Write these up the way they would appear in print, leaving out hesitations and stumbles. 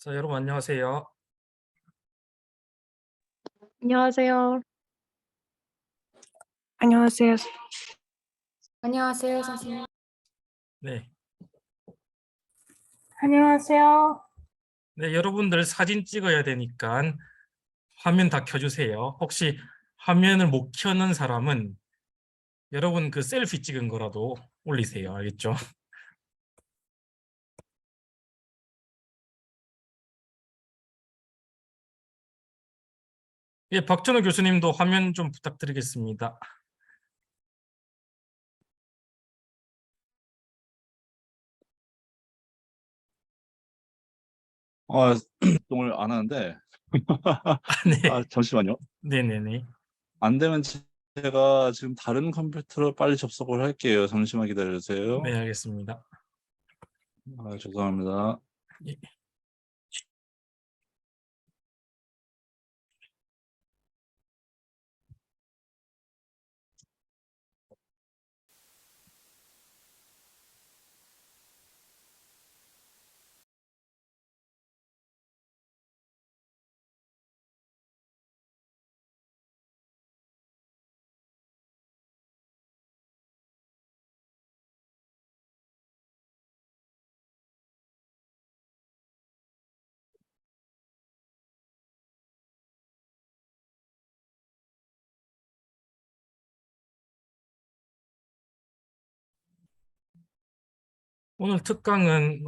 자, 여러분 안녕하세요. 안녕하세요. 안녕하세요. 안녕하세요, 선생님. 네. 안녕하세요. 네, 여러분들 사진 찍어야 되니까 화면 다 켜주세요. 혹시 화면을 못 켜는 사람은 여러분 그 셀피 찍은 거라도 올리세요. 알겠죠? 예, 박준호 교수님도 화면 좀 부탁드리겠습니다. 활동을 안 하는데 네. 잠시만요. 네네네. 안 되면 제가 지금 다른 컴퓨터로 빨리 접속을 할게요. 잠시만 기다려주세요. 네, 알겠습니다. 죄송합니다. 예. 오늘 특강은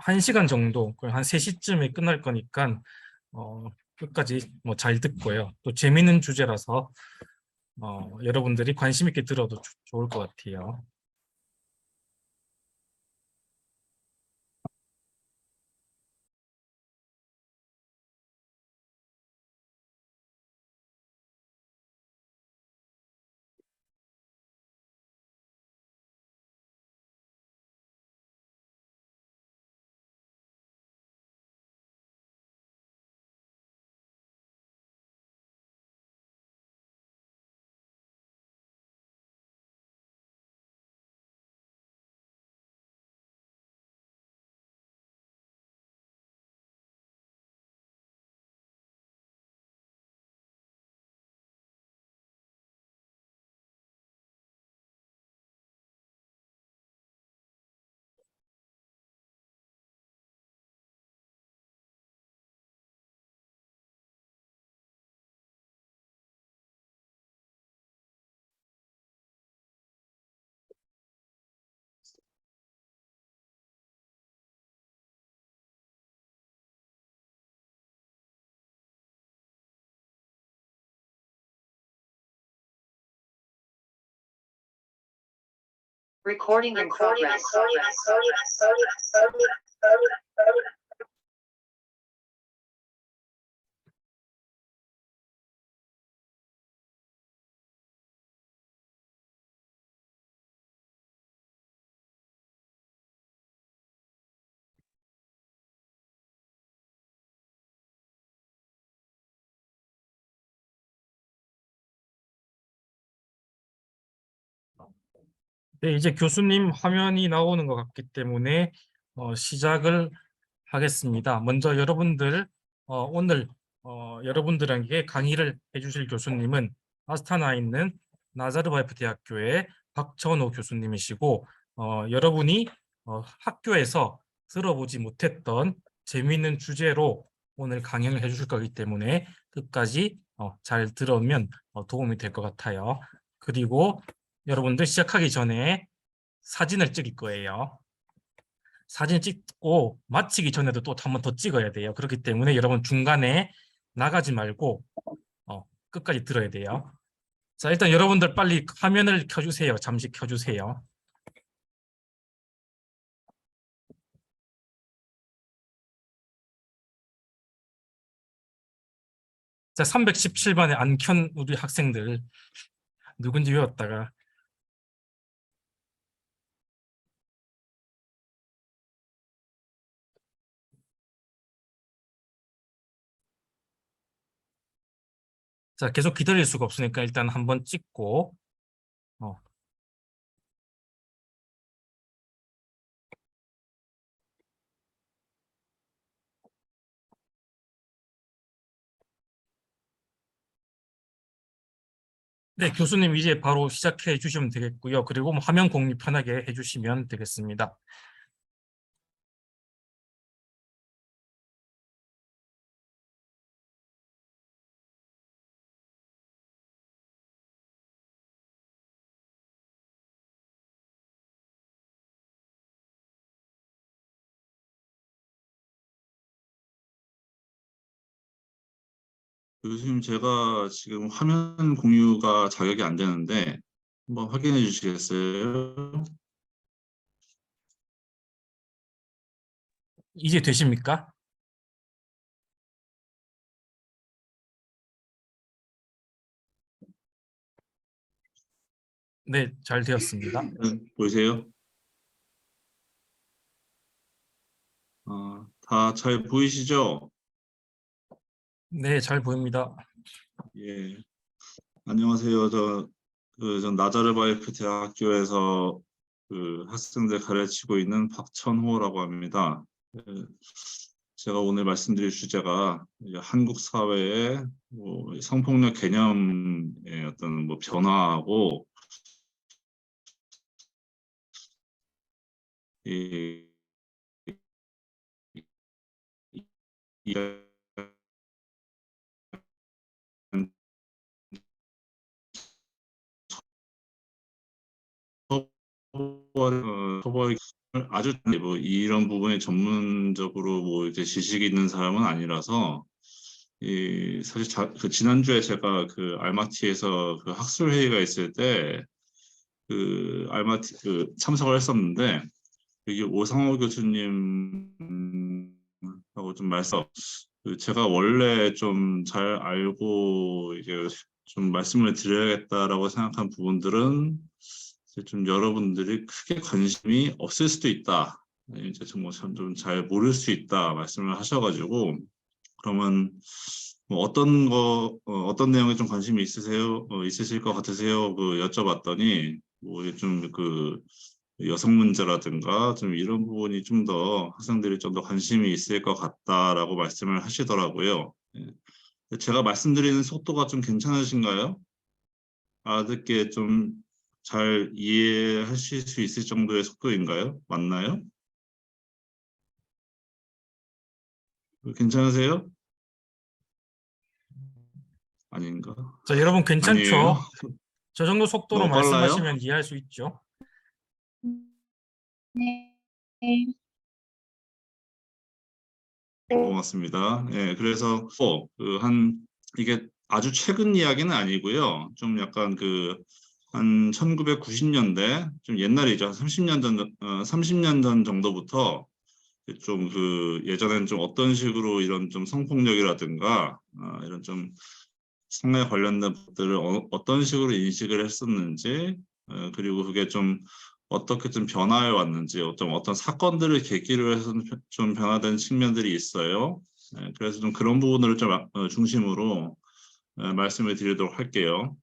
1시간 정도, 한 3시쯤에 끝날 거니까 끝까지 잘 듣고요. 또 재미있는 주제라서 여러분들이 관심 있게 들어도 좋을 것 같아요. Recording in progress. 네, 이제 교수님 화면이 나오는 것 같기 때문에 시작을 하겠습니다. 먼저 여러분들 오늘 여러분들에게 강의를 해주실 교수님은 아스타나에 있는 나자르바예프 대학교의 박천호 교수님이시고 여러분이 학교에서 들어보지 못했던 재미있는 주제로 오늘 강연을 해주실 거기 때문에 끝까지 잘 들으면 도움이 될 것 같아요. 그리고 여러분들 시작하기 전에 사진을 찍을 거예요. 사진 찍고 마치기 전에도 또 한 번 더 찍어야 돼요. 그렇기 때문에 여러분 중간에 나가지 말고 끝까지 들어야 돼요. 자, 일단 여러분들 빨리 화면을 켜주세요. 잠시 켜주세요. 자, 317번에 안 켠 우리 학생들 누군지 외웠다가 자, 계속 기다릴 수가 없으니까 일단 한번 찍고 네, 교수님 이제 바로 시작해 주시면 되겠고요. 그리고 뭐 화면 공유 편하게 해주시면 되겠습니다. 교수님, 제가 지금 화면 공유가 자격이 안 되는데 한번 확인해 주시겠어요? 이제 되십니까? 네, 잘 되었습니다. 보이세요? 다 잘 보이시죠? 네, 잘 보입니다. 예. 안녕하세요. 전 나자르바이프 대학교에서 그 학생들 가르치고 있는 박천호라고 합니다. 제가 오늘 말씀드릴 주제가 이제 한국 사회의 뭐 성폭력 개념의 어떤 뭐 변화하고 이, 이 처벌 아주 뭐 이런 부분에 전문적으로 뭐 이제 지식이 있는 사람은 아니라서 사실 그 지난주에 제가 그 알마티에서 그 학술 회의가 있을 때 그 알마티 그 참석을 했었는데 여기 오상호 교수님하고 좀 말씀 제가 원래 좀 잘 알고 이제 좀 말씀을 드려야겠다라고 생각한 부분들은 이제 좀 여러분들이 크게 관심이 없을 수도 있다. 이제 좀 잘 모를 수 있다 말씀을 하셔가지고 그러면 뭐 어떤 내용에 좀 관심이 있으세요? 있으실 것 같으세요? 그 여쭤봤더니 뭐 좀 그 여성 문제라든가 좀 이런 부분이 좀 더 학생들이 좀 더 관심이 있을 것 같다라고 말씀을 하시더라고요. 제가 말씀드리는 속도가 좀 괜찮으신가요? 알아듣기에 좀 잘 이해하실 수 있을 정도의 속도인가요? 맞나요? 괜찮으세요? 아닌가? 자, 여러분 아니에요? 괜찮죠? 저 정도 속도로 너무 빨라요? 말씀하시면 이해할 수 있죠. 네. 고맙습니다. 예, 그래서 이게 아주 최근 이야기는 아니고요. 좀 약간 한 1990년대 좀 옛날이죠. 30년 전 정도부터 좀 예전엔 좀 어떤 식으로 이런 좀 성폭력이라든가 이런 좀 성에 관련된 것들을 어떤 식으로 인식을 했었는지 그리고 그게 좀 어떻게 좀 변화해 왔는지 어떤 사건들을 계기로 해서 좀 변화된 측면들이 있어요. 그래서 좀 그런 부분을 좀 중심으로 말씀을 드리도록 할게요.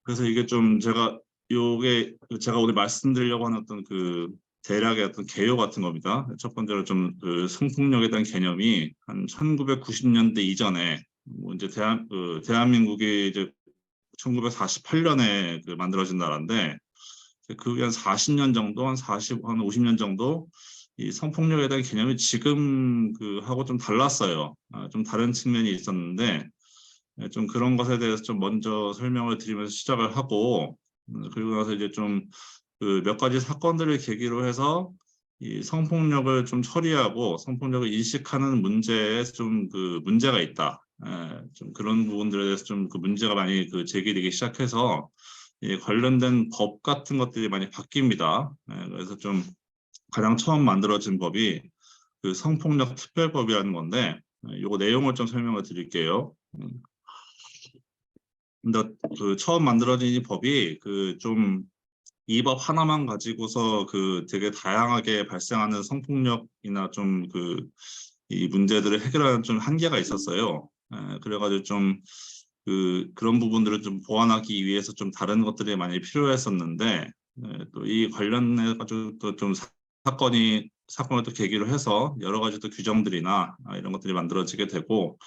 그래서 이게 좀 제가 오늘 말씀드리려고 하는 어떤 대략의 어떤 개요 같은 겁니다. 첫 번째로 좀 성폭력에 대한 개념이 한 1990년대 이전에 뭐 이제 대한민국이 이제 1948년에 만들어진 나라인데 그게 한 40년 정도, 한 50년 정도 이 성폭력에 대한 개념이 지금 하고 좀 달랐어요. 좀 다른 측면이 있었는데 좀 그런 것에 대해서 좀 먼저 설명을 드리면서 시작을 하고 그리고 나서 이제 좀 몇 가지 사건들을 계기로 해서 이 성폭력을 좀 처리하고 성폭력을 인식하는 문제에 좀 문제가 있다. 좀 그런 부분들에 대해서 좀 문제가 많이 제기되기 시작해서 관련된 법 같은 것들이 많이 바뀝니다. 그래서 좀 가장 처음 만들어진 법이 성폭력 특별법이라는 건데 요거 내용을 좀 설명을 드릴게요. 근데 처음 만들어진 이 법이 좀 이 법 하나만 가지고서 되게 다양하게 발생하는 성폭력이나 좀 이 문제들을 해결하는 좀 한계가 있었어요. 그래가지고 좀 그런 부분들을 좀 보완하기 위해서 좀 다른 것들이 많이 필요했었는데 또 이 관련해 가지고 또 좀 사건을 또 계기로 해서 여러 가지 또 규정들이나 이런 것들이 만들어지게 되고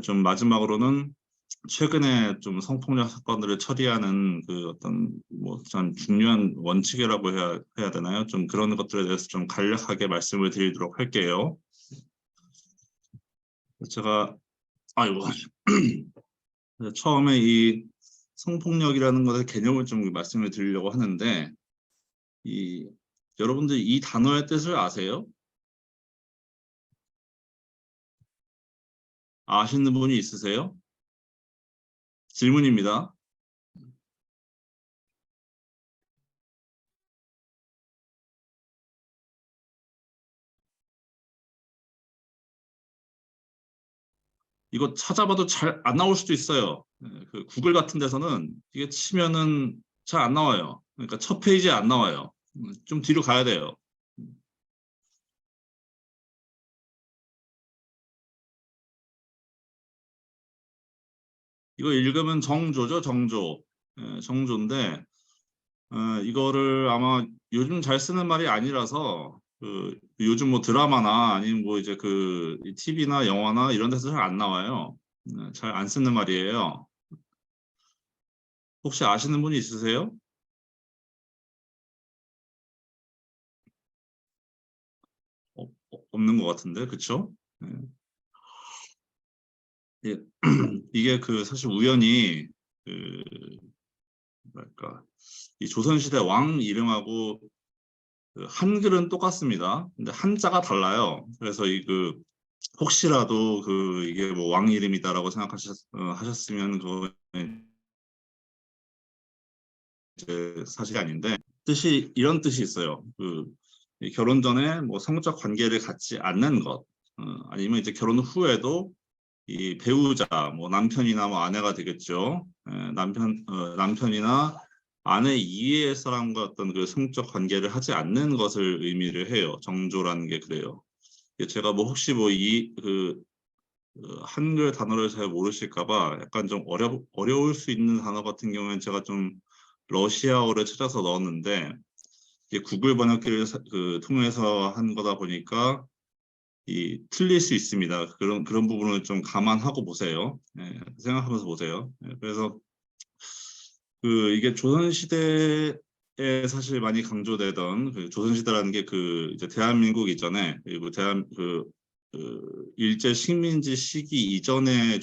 좀 마지막으로는 최근에 좀 성폭력 사건들을 처리하는 그 어떤 뭐 참 중요한 원칙이라고 해야 되나요? 좀 그런 것들에 대해서 좀 간략하게 말씀을 드리도록 할게요. 제가 아이고 처음에 이 성폭력이라는 것의 개념을 좀 말씀을 드리려고 하는데 여러분들 이 단어의 뜻을 아세요? 아시는 분이 있으세요? 질문입니다. 이거 찾아봐도 잘 안 나올 수도 있어요. 그 구글 같은 데서는 이게 치면은 잘 안 나와요. 그러니까 첫 페이지에 안 나와요. 좀 뒤로 가야 돼요. 이거 읽으면 정조죠, 정조. 정조인데 이거를 아마 요즘 잘 쓰는 말이 아니라서 그 요즘 뭐 드라마나 아니면 뭐 이제 그 TV나 영화나 이런 데서 잘 안 나와요. 잘 안 쓰는 말이에요. 혹시 아시는 분이 있으세요? 없는 것 같은데, 그쵸? 예. 이게 그 사실 우연히 그 뭐랄까 이 조선시대 왕 이름하고 그 한글은 똑같습니다. 근데 한자가 달라요. 그래서 혹시라도 이게 뭐 왕 이름이다라고 하셨으면 그거 이제 사실이 아닌데 이런 뜻이 있어요. 이 결혼 전에 뭐 성적 관계를 갖지 않는 것, 아니면 이제 결혼 후에도 이 배우자, 뭐 남편이나 뭐 아내가 되겠죠. 남편이나 아내 이외의 사람과 어떤 그 성적 관계를 하지 않는 것을 의미를 해요. 정조라는 게 그래요. 제가 뭐 혹시 뭐 한글 단어를 잘 모르실까봐 약간 좀 어려울 수 있는 단어 같은 경우에는 제가 좀 러시아어를 찾아서 넣었는데 이게 구글 번역기를 통해서 한 거다 보니까 틀릴 수 있습니다. 그런 부분을 좀 감안하고 보세요. 생각하면서 보세요. 그래서 이게 조선시대에 사실 많이 강조되던 조선시대라는 게 이제 대한민국 이전에 그리고 일제 식민지 시기 이전에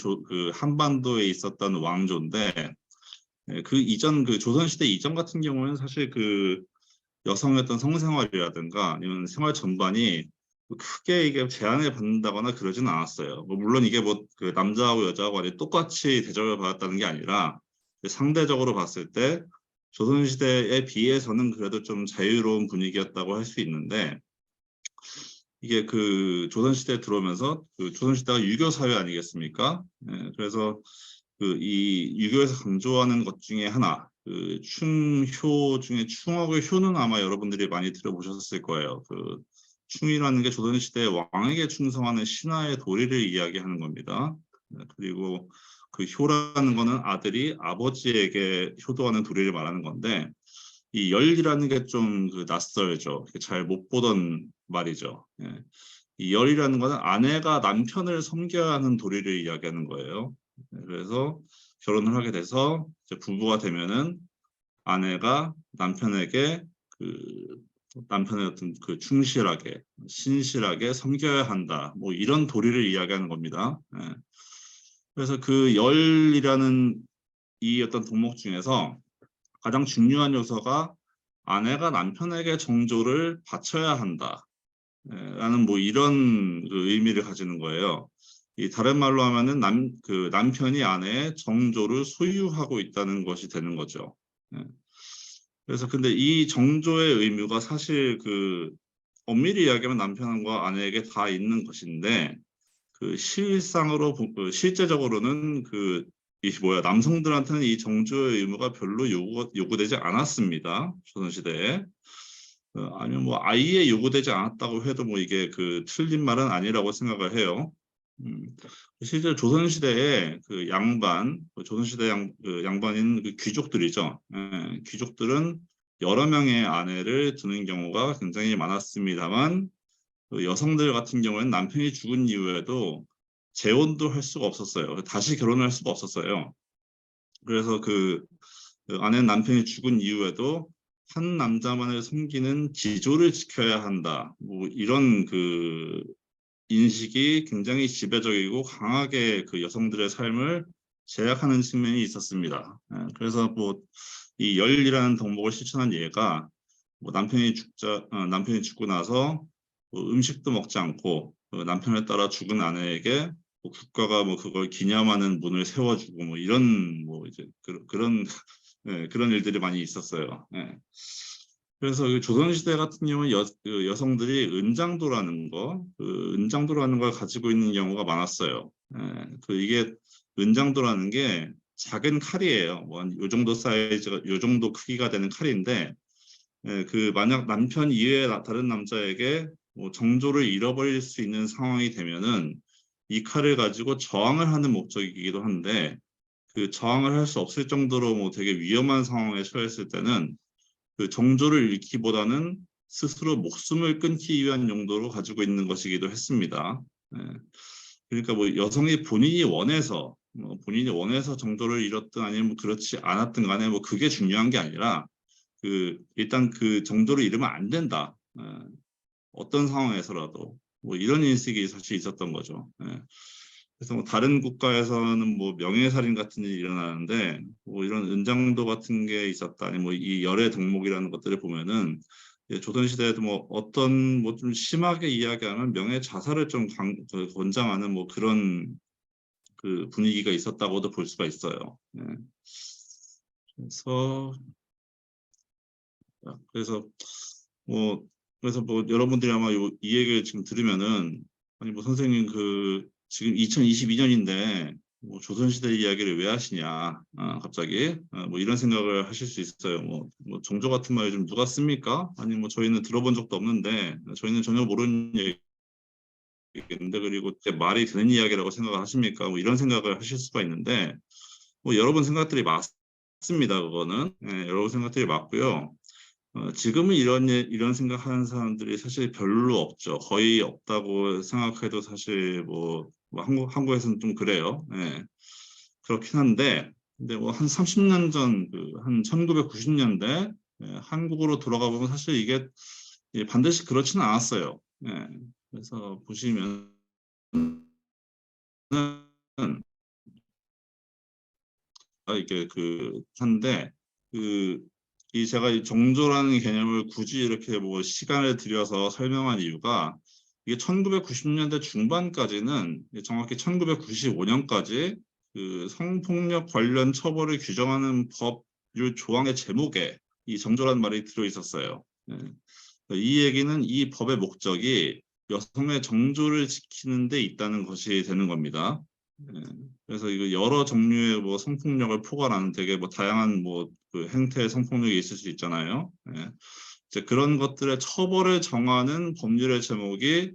한반도에 있었던 왕조인데 그 이전 조선시대 이전 같은 경우는 사실 여성의 어떤 성생활이라든가 아니면 생활 전반이 크게 이게 제한을 받는다거나 그러지는 않았어요. 물론 이게 남자하고 여자하고 아니 똑같이 대접을 받았다는 게 아니라 상대적으로 봤을 때 조선시대에 비해서는 그래도 좀 자유로운 분위기였다고 할 수 있는데 이게 조선시대에 들어오면서 조선시대가 유교 사회 아니겠습니까? 그래서 이 유교에서 강조하는 것 중에 하나 충효 중에 충하고 효는 아마 여러분들이 많이 들어보셨을 거예요. 충이라는 게 조선시대 왕에게 충성하는 신하의 도리를 이야기하는 겁니다. 그리고 효라는 거는 아들이 아버지에게 효도하는 도리를 말하는 건데 이 열이라는 게 좀 낯설죠. 잘 못 보던 말이죠. 이 열이라는 거는 아내가 남편을 섬겨야 하는 도리를 이야기하는 거예요. 그래서 결혼을 하게 돼서 이제 부부가 되면은 아내가 남편에게 남편의 어떤 충실하게 신실하게 섬겨야 한다. 뭐 이런 도리를 이야기하는 겁니다. 그래서 열이라는 이 어떤 덕목 중에서 가장 중요한 요소가 아내가 남편에게 정조를 바쳐야 한다. 라는 뭐 이런 의미를 가지는 거예요. 다른 말로 하면은 남편이 아내의 정조를 소유하고 있다는 것이 되는 거죠. 그래서 근데 이 정조의 의무가 사실 엄밀히 이야기하면 남편과 아내에게 다 있는 것인데 실제적으로는 남성들한테는 이 정조의 의무가 별로 요구되지 않았습니다. 조선시대에. 아니면 뭐 아예 요구되지 않았다고 해도 뭐 이게 틀린 말은 아니라고 생각을 해요. 실제 조선시대에 조선시대 양반인 귀족들이죠. 귀족들은 여러 명의 아내를 두는 경우가 굉장히 많았습니다만 여성들 같은 경우에는 남편이 죽은 이후에도 재혼도 할 수가 없었어요. 다시 결혼을 할 수가 없었어요. 그래서 그 아내 남편이 죽은 이후에도 한 남자만을 섬기는 기조를 지켜야 한다. 뭐 이런 그 인식이 굉장히 지배적이고 강하게 그 여성들의 삶을 제약하는 측면이 있었습니다. 그래서 뭐 이 열이라는 덕목을 실천한 예가 뭐 남편이 죽고 나서 뭐 음식도 먹지 않고 남편을 따라 죽은 아내에게 뭐 국가가 뭐 그걸 기념하는 문을 세워주고 뭐 이런 뭐 이제 그런 그런 일들이 많이 있었어요. 그래서 그 조선시대 같은 경우는 그 여성들이 은장도라는 은장도라는 걸 가지고 있는 경우가 많았어요. 이게 은장도라는 게 작은 칼이에요. 뭐 요 정도 사이즈가, 요 정도 크기가 되는 칼인데, 그 만약 남편 이외에 다른 남자에게 뭐 정조를 잃어버릴 수 있는 상황이 되면은 이 칼을 가지고 저항을 하는 목적이기도 한데, 그 저항을 할 수 없을 정도로 뭐 되게 위험한 상황에 처했을 때는 그 정조를 잃기보다는 스스로 목숨을 끊기 위한 용도로 가지고 있는 것이기도 했습니다. 그러니까 뭐 여성이 본인이 원해서 정조를 잃었든 아니면 뭐 그렇지 않았든 간에 뭐 그게 중요한 게 아니라 그 일단 그 정조를 잃으면 안 된다. 어떤 상황에서라도 뭐 이런 인식이 사실 있었던 거죠. 그래서 뭐 다른 국가에서는 뭐 명예살인 같은 일이 일어나는데 뭐 이런 은장도 같은 게 있었다. 아니 뭐 이 열의 덕목이라는 것들을 보면은 조선 시대에도 뭐 어떤 뭐 좀 심하게 이야기하면 명예 자살을 좀 권장하는 뭐 그런 그 분위기가 있었다고도 볼 수가 있어요. 그래서 뭐 여러분들이 아마 이 얘기를 지금 들으면은 아니 뭐 선생님 그 지금 2022년인데 뭐 조선시대 이야기를 왜 하시냐 갑자기 뭐 이런 생각을 하실 수 있어요. 뭐 정조 같은 말을 좀 누가 씁니까? 아니 뭐 저희는 들어본 적도 없는데 저희는 전혀 모르는 얘기인데 그리고 말이 되는 이야기라고 생각을 하십니까? 뭐 이런 생각을 하실 수가 있는데 뭐 여러분 생각들이 맞습니다. 그거는 여러분 생각들이 맞고요. 지금은 이런 생각하는 사람들이 사실 별로 없죠. 거의 없다고 생각해도 사실 뭐 한국에서는 좀 그래요. 그렇긴 한데, 근데 뭐 한 30년 전, 한 1990년대 한국으로 돌아가 보면 사실 이게 반드시 그렇지는 않았어요. 그래서 보시면 이게 한데 이 제가 이 정조라는 개념을 굳이 이렇게 뭐 시간을 들여서 설명한 이유가 이게 1990년대 중반까지는 정확히 1995년까지 그 성폭력 관련 처벌을 규정하는 법률 조항의 제목에 이 정조라는 말이 들어 있었어요. 이 얘기는 이 법의 목적이 여성의 정조를 지키는 데 있다는 것이 되는 겁니다. 그래서 이거 여러 종류의 뭐 성폭력을 포괄하는 되게 뭐 다양한 뭐 그 행태의 성폭력이 있을 수 있잖아요. 이제 그런 것들의 처벌을 정하는 법률의 제목이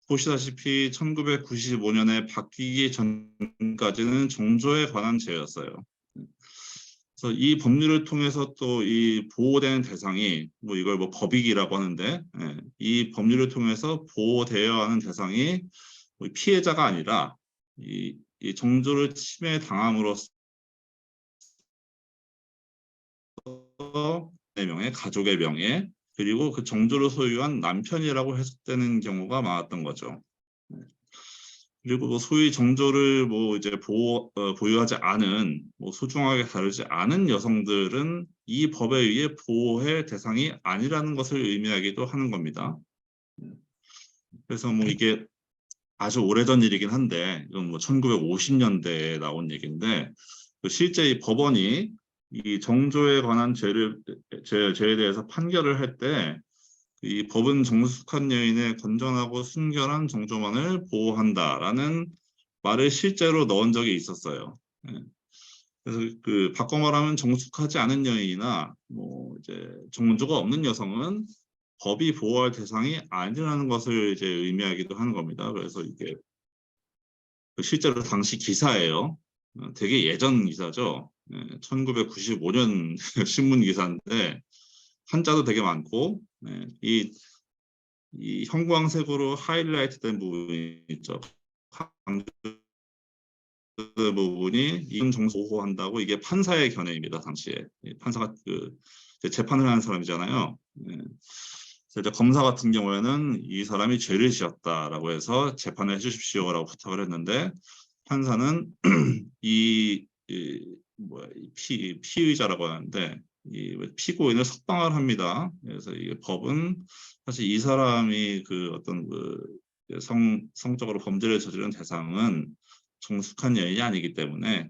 보시다시피 1995년에 바뀌기 전까지는 정조에 관한 제였어요. 그래서 이 법률을 통해서 또 이 보호되는 대상이 뭐 이걸 뭐 법익이라고 하는데 이 법률을 통해서 보호되어야 하는 대상이 뭐 피해자가 아니라 이 정조를 침해당함으로써 내 명예, 가족의 명예, 그리고 그 정조를 소유한 남편이라고 해석되는 경우가 많았던 거죠. 그리고 뭐 소위 정조를 뭐 이제 보유하지 않은 뭐 소중하게 다루지 않은 여성들은 이 법에 의해 보호의 대상이 아니라는 것을 의미하기도 하는 겁니다. 그래서 뭐 이게 아주 오래전 일이긴 한데 이건 뭐 1950년대에 나온 얘기인데 실제 이 법원이 이 정조에 관한 죄에 대해서 판결을 할 때 이 법은 정숙한 여인의 건전하고 순결한 정조만을 보호한다라는 말을 실제로 넣은 적이 있었어요. 그래서 그 바꿔 말하면 정숙하지 않은 여인이나 뭐 이제 정조가 없는 여성은 법이 보호할 대상이 아니라는 것을 이제 의미하기도 하는 겁니다. 그래서 이게 실제로 당시 기사예요. 되게 예전 기사죠. 1995년 신문 기사인데 한자도 되게 많고 이 형광색으로 하이라이트 된 부분이 있죠. 부분이 이혼 정서 보호한다고 이게 판사의 견해입니다. 당시에 판사가 이제 재판을 하는 사람이잖아요. 그래서 이제 검사 같은 경우에는 이 사람이 죄를 지었다라고 해서 재판을 해주십시오라고 부탁을 했는데 판사는 이 피의자라고 하는데 이 피고인을 석방을 합니다. 그래서 이 법은 사실 이 사람이 그 어떤 성적으로 범죄를 저지른 대상은 정숙한 여인이 아니기 때문에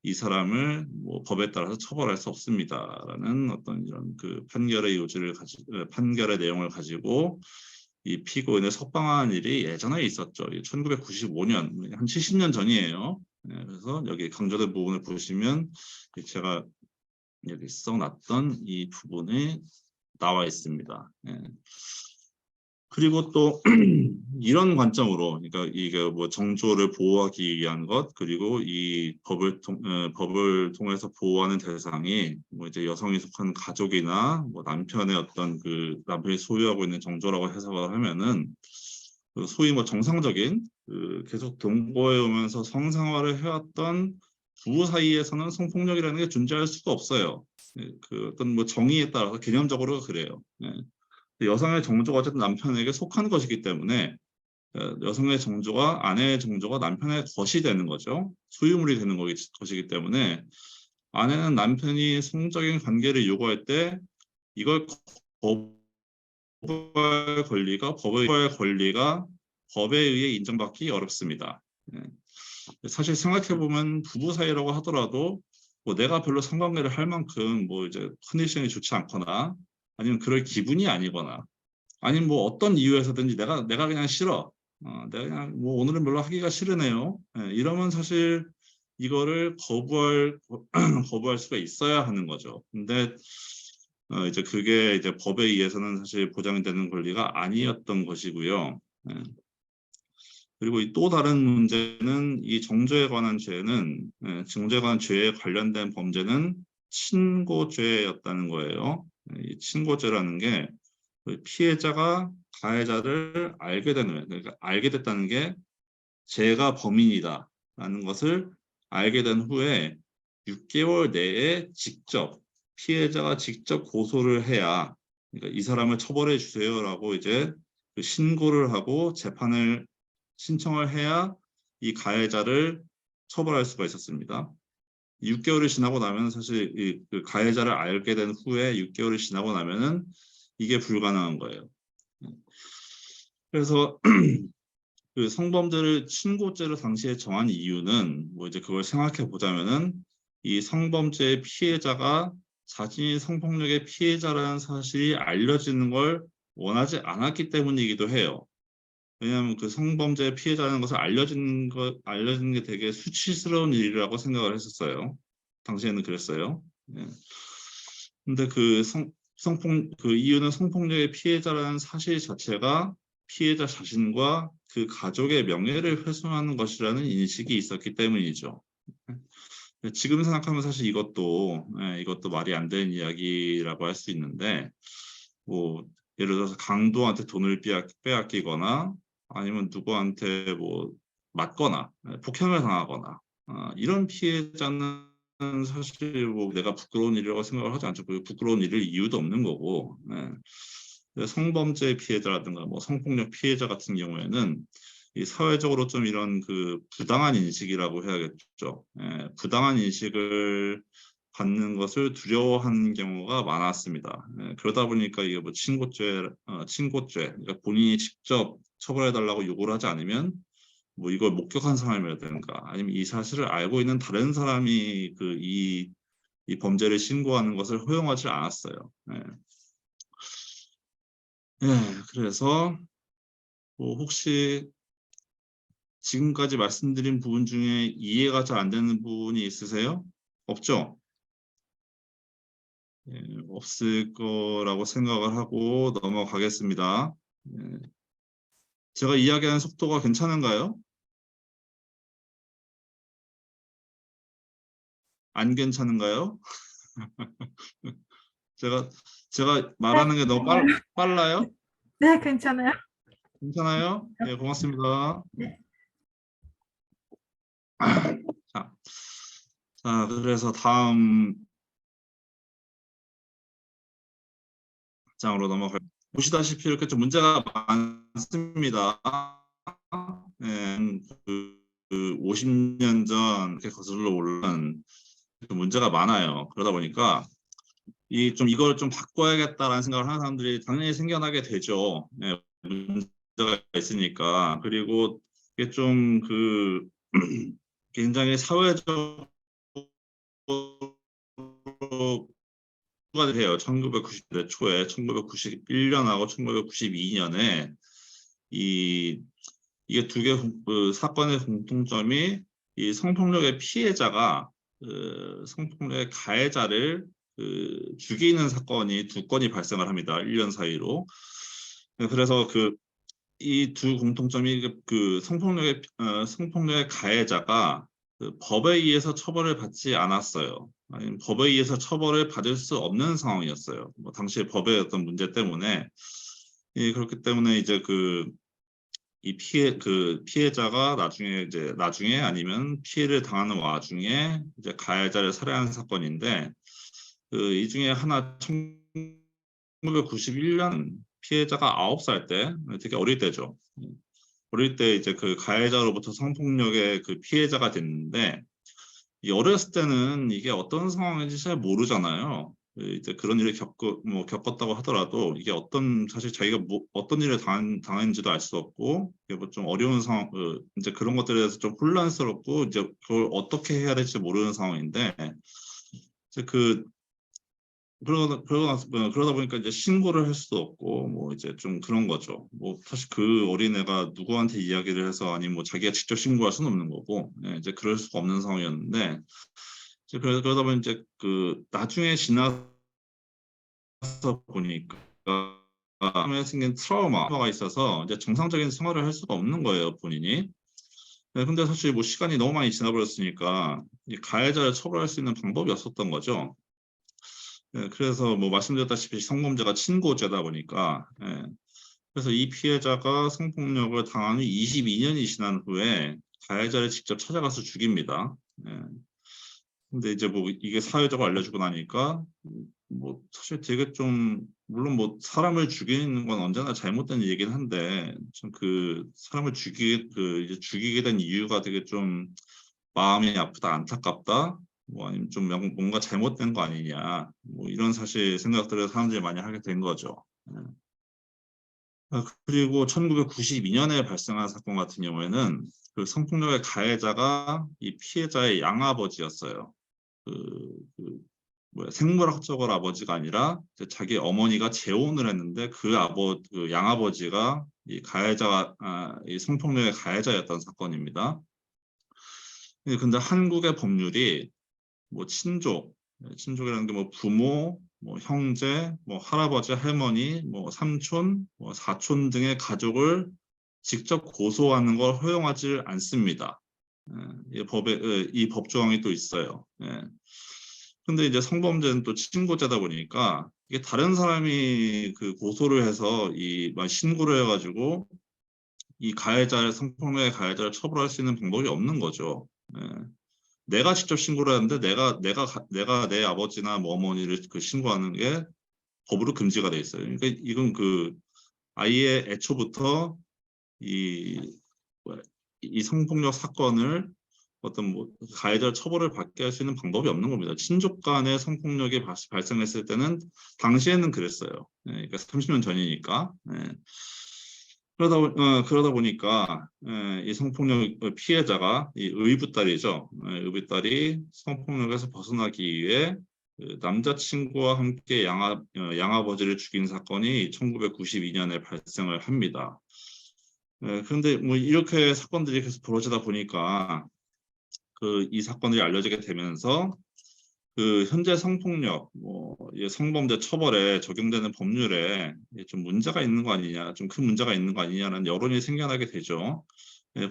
이 사람을 뭐 법에 따라서 처벌할 수 없습니다라는 어떤 이런 그 판결의 내용을 가지고 이 피고인을 석방한 일이 예전에 있었죠. 1995년 한 70년 전이에요. 그래서 여기 강조된 부분을 보시면 제가 여기 써놨던 이 부분이 나와 있습니다. 그리고 또 이런 관점으로, 그러니까 이게 뭐 정조를 보호하기 위한 것, 그리고 이 법을 통해서 보호하는 대상이 뭐 이제 여성이 속한 가족이나 뭐 남편의 어떤 그 남편이 소유하고 있는 정조라고 해석을 하면은 그 소위 뭐 정상적인 계속 동거해 오면서 성생활을 해왔던 부부 사이에서는 성폭력이라는 게 존재할 수가 없어요. 그 어떤 뭐 정의에 따라서 개념적으로 그래요. 여성의 정조가 어쨌든 남편에게 속한 것이기 때문에 여성의 정조가 아내의 정조가 남편의 것이 되는 거죠. 소유물이 되는 것이기 때문에 아내는 남편이 성적인 관계를 요구할 때 이걸 거부할 권리가 법에 의해 인정받기 어렵습니다. 사실 생각해 보면 부부 사이라고 하더라도 뭐 내가 별로 성관계를 할 만큼 뭐 이제 컨디션이 좋지 않거나 아니면 그럴 기분이 아니거나 아니면 뭐 어떤 이유에서든지 내가 그냥 싫어. 내가 그냥 뭐 오늘은 별로 하기가 싫으네요. 이러면 사실 이거를 거부할 수가 있어야 하는 거죠. 근데 이제 그게 이제 법에 의해서는 사실 보장이 되는 권리가 아니었던 것이고요. 그리고 또 다른 문제는 이 정조에 관한 죄는 정조에 관한 죄에 관련된 범죄는 친고죄였다는 거예요. 이 친고죄라는 게 피해자가 가해자를 그러니까 알게 됐다는 게 제가 범인이다라는 것을 알게 된 후에 6개월 내에 피해자가 직접 고소를 해야, 그러니까 이 사람을 처벌해 주세요라고 이제 그 신고를 하고 재판을 신청을 해야 이 가해자를 처벌할 수가 있었습니다. 6개월이 지나고 나면 사실 그 가해자를 알게 된 후에 6개월이 지나고 나면은 이게 불가능한 거예요. 그래서 그 성범죄를 친고죄로 당시에 정한 이유는 뭐 이제 그걸 생각해 보자면은 이 성범죄의 피해자가 자신이 성폭력의 피해자라는 사실이 알려지는 걸 원하지 않았기 때문이기도 해요. 왜냐하면 그 성범죄의 피해자라는 것을 알려지는 게 되게 수치스러운 일이라고 생각을 했었어요. 당시에는 그랬어요. 근데 그 이유는 성폭력의 피해자라는 사실 자체가 피해자 자신과 그 가족의 명예를 훼손하는 것이라는 인식이 있었기 때문이죠. 지금 생각하면 사실 이것도 말이 안 되는 이야기라고 할 수 있는데, 뭐 예를 들어서 강도한테 돈을 빼앗기거나 아니면 누구한테 뭐 맞거나 폭행을 당하거나 이런 피해자는 사실 뭐 내가 부끄러운 일이라고 생각을 하지 않죠. 그 부끄러운 일일 이유도 없는 거고. 성범죄 피해자라든가 뭐 성폭력 피해자 같은 경우에는 이 사회적으로 좀 이런 그 부당한 인식이라고 해야겠죠. 부당한 인식을 받는 것을 두려워하는 경우가 많았습니다. 그러다 보니까 이게 뭐 친고죄, 그러니까 본인이 직접 처벌해달라고 요구를 하지 않으면 뭐 이걸 목격한 사람이라든가 아니면 이 사실을 알고 있는 다른 사람이 이 범죄를 신고하는 것을 허용하지 않았어요. 그래서 뭐 혹시 지금까지 말씀드린 부분 중에 이해가 잘 안 되는 부분이 있으세요? 없죠? 없을 거라고 생각을 하고 넘어가겠습니다. 제가 이야기하는 속도가 괜찮은가요? 안 괜찮은가요? 제가 말하는 게 너무 빨라요? 네, 괜찮아요. 괜찮아요? 네, 고맙습니다. 네. 자, 그래서 다음 장으로 넘어갈. 보시다시피 이렇게 좀 문제가 많습니다. 그 50년 전 이렇게 거슬러 올라온 문제가 많아요. 그러다 보니까 이걸 좀 바꿔야겠다라는 생각을 하는 사람들이 당연히 생겨나게 되죠. 문제가 있으니까. 그리고 이게 좀 굉장히 사회적으로 해요. 1990년대 초에 1991년하고 1992년에 이게 두 개 사건의 공통점이 이 성폭력의 피해자가 성폭력의 가해자를 죽이는 사건이 두 건이 발생을 합니다. 1년 사이로. 그래서 이 두 공통점이 성폭력의 가해자가 법에 의해서 처벌을 받지 않았어요. 아니면 법에 의해서 처벌을 받을 수 없는 상황이었어요. 뭐 당시에 법의 어떤 문제 때문에. 그렇기 때문에 이제 이 피해자가 나중에 아니면 피해를 당하는 와중에 이제 가해자를 살해한 사건인데 이 중에 하나 1991년 피해자가 9살 때 되게 어릴 때죠. 어릴 때 이제 그 가해자로부터 성폭력의 피해자가 됐는데 이 어렸을 때는 이게 어떤 상황인지 잘 모르잖아요. 이제 그런 일을 겪었다고 하더라도 이게 사실 자기가 어떤 일을 당했는지도 알 수 없고 이게 뭐 좀 어려운 상황, 이제 그런 것들에 대해서 좀 혼란스럽고 이제 그걸 어떻게 해야 될지 모르는 상황인데 이제 그러다 보니까 이제 신고를 할 수도 없고 뭐 이제 좀 그런 거죠. 뭐 사실 그 어린애가 누구한테 이야기를 해서 아니면 뭐 자기가 직접 신고할 수는 없는 거고 이제 그럴 수가 없는 상황이었는데 이제 그러다 보니 이제 나중에 지나서 보니까 에 생긴 트라우마가 있어서 이제 정상적인 생활을 할 수가 없는 거예요, 본인이. 근데 사실 뭐 시간이 너무 많이 지나버렸으니까 이 가해자를 처벌할 수 있는 방법이 없었던 거죠. 그래서 뭐 말씀드렸다시피 성범죄가 친고죄다 보니까 그래서 이 피해자가 성폭력을 당한 후 22년이 지난 후에 가해자를 직접 찾아가서 죽입니다. 근데 이제 뭐 이게 사회적으로 알려주고 나니까 뭐 사실 되게 좀 물론 뭐 사람을 죽이는 건 언제나 잘못된 얘기긴 한데 좀 사람을 이제 죽이게 된 이유가 되게 좀 마음이 아프다, 안타깝다. 뭐 아니면 좀 뭔가 잘못된 거 아니냐 뭐 이런 사실 생각들을 사람들이 많이 하게 된 거죠. 그리고 1992년에 발생한 사건 같은 경우에는 성폭력의 가해자가 이 피해자의 양아버지였어요. 생물학적으로 아버지가 아니라 자기 어머니가 재혼을 했는데 그 양아버지가 이 성폭력의 가해자였던 사건입니다. 근데 한국의 법률이 뭐 친족이라는 게 뭐 부모, 뭐 형제, 뭐 할아버지, 할머니, 뭐 삼촌, 뭐 사촌 등의 가족을 직접 고소하는 걸 허용하지 않습니다. 이 법 조항이 또 있어요. 근데 이제 성범죄는 또 친고죄다 보니까 이게 다른 사람이 고소를 해서 신고를 해가지고 이 성폭력의 가해자를 처벌할 수 있는 방법이 없는 거죠. 내가 직접 신고를 하는데 내가 내 아버지나 뭐 어머니를 신고하는 게 법으로 금지가 돼 있어요. 그러니까 이건 아예 애초부터 이 성폭력 사건을 어떤 뭐 가해자 처벌을 받게 할 수 있는 방법이 없는 겁니다. 친족 간의 성폭력이 발생했을 때는 당시에는 그랬어요. 그러니까 30년 전이니까. 그러다 보니까 이 성폭력 피해자가 이 의붓딸이죠. 의붓딸이 성폭력에서 벗어나기 위해 남자친구와 함께 양아버지를 죽인 사건이 1992년에 발생을 합니다. 그런데 뭐 이렇게 사건들이 계속 벌어지다 보니까 이 사건들이 알려지게 되면서 현재 성폭력, 성범죄 처벌에 적용되는 법률에 좀 문제가 있는 거 아니냐, 좀 큰 문제가 있는 거 아니냐라는 여론이 생겨나게 되죠.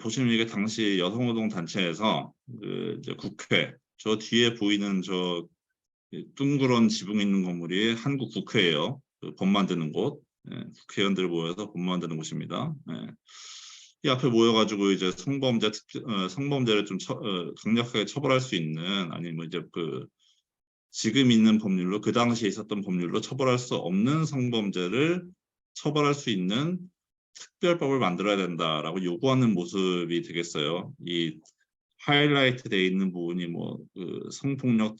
보시면 이게 당시 여성노동 단체에서 이제 국회, 저 뒤에 보이는 저 둥그런 지붕 있는 건물이 한국 국회예요. 법 만드는 곳, 국회의원들 모여서 법 만드는 곳입니다. 이 앞에 모여가지고 이제 성범죄를 좀 강력하게 처벌할 수 있는, 아니면 이제 그 지금 있는 법률로, 그 당시에 있었던 법률로 처벌할 수 없는 성범죄를 처벌할 수 있는 특별법을 만들어야 된다라고 요구하는 모습이 되겠어요. 이 하이라이트 돼 있는 부분이 뭐 그 성폭력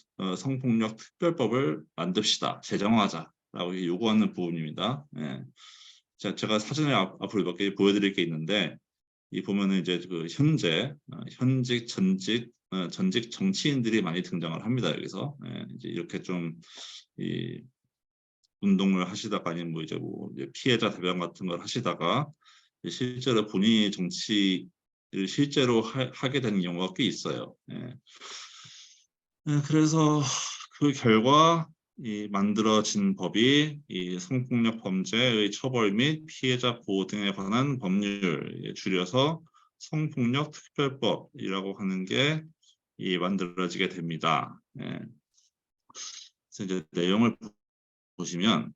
특별법을 만듭시다, 제정하자라고 요구하는 부분입니다. 예. 제가 사진을 앞으로 몇 개 보여드릴 게 있는데, 이 보면은 이제 그 현직 전직 정치인들이 많이 등장을 합니다. 여기서 이제 이렇게 좀 이 운동을 하시다가, 아니면 뭐 이제 피해자 대변 같은 걸 하시다가 실제로 본인이 정치를 실제로 하게 되는 경우가 꽤 있어요. 그래서 그 결과 이 만들어진 법이 이 성폭력 범죄의 처벌 및 피해자 보호 등에 관한 법률, 줄여서 성폭력 특별법이라고 하는 게 이 만들어지게 됩니다. 그래서 이제 내용을 보시면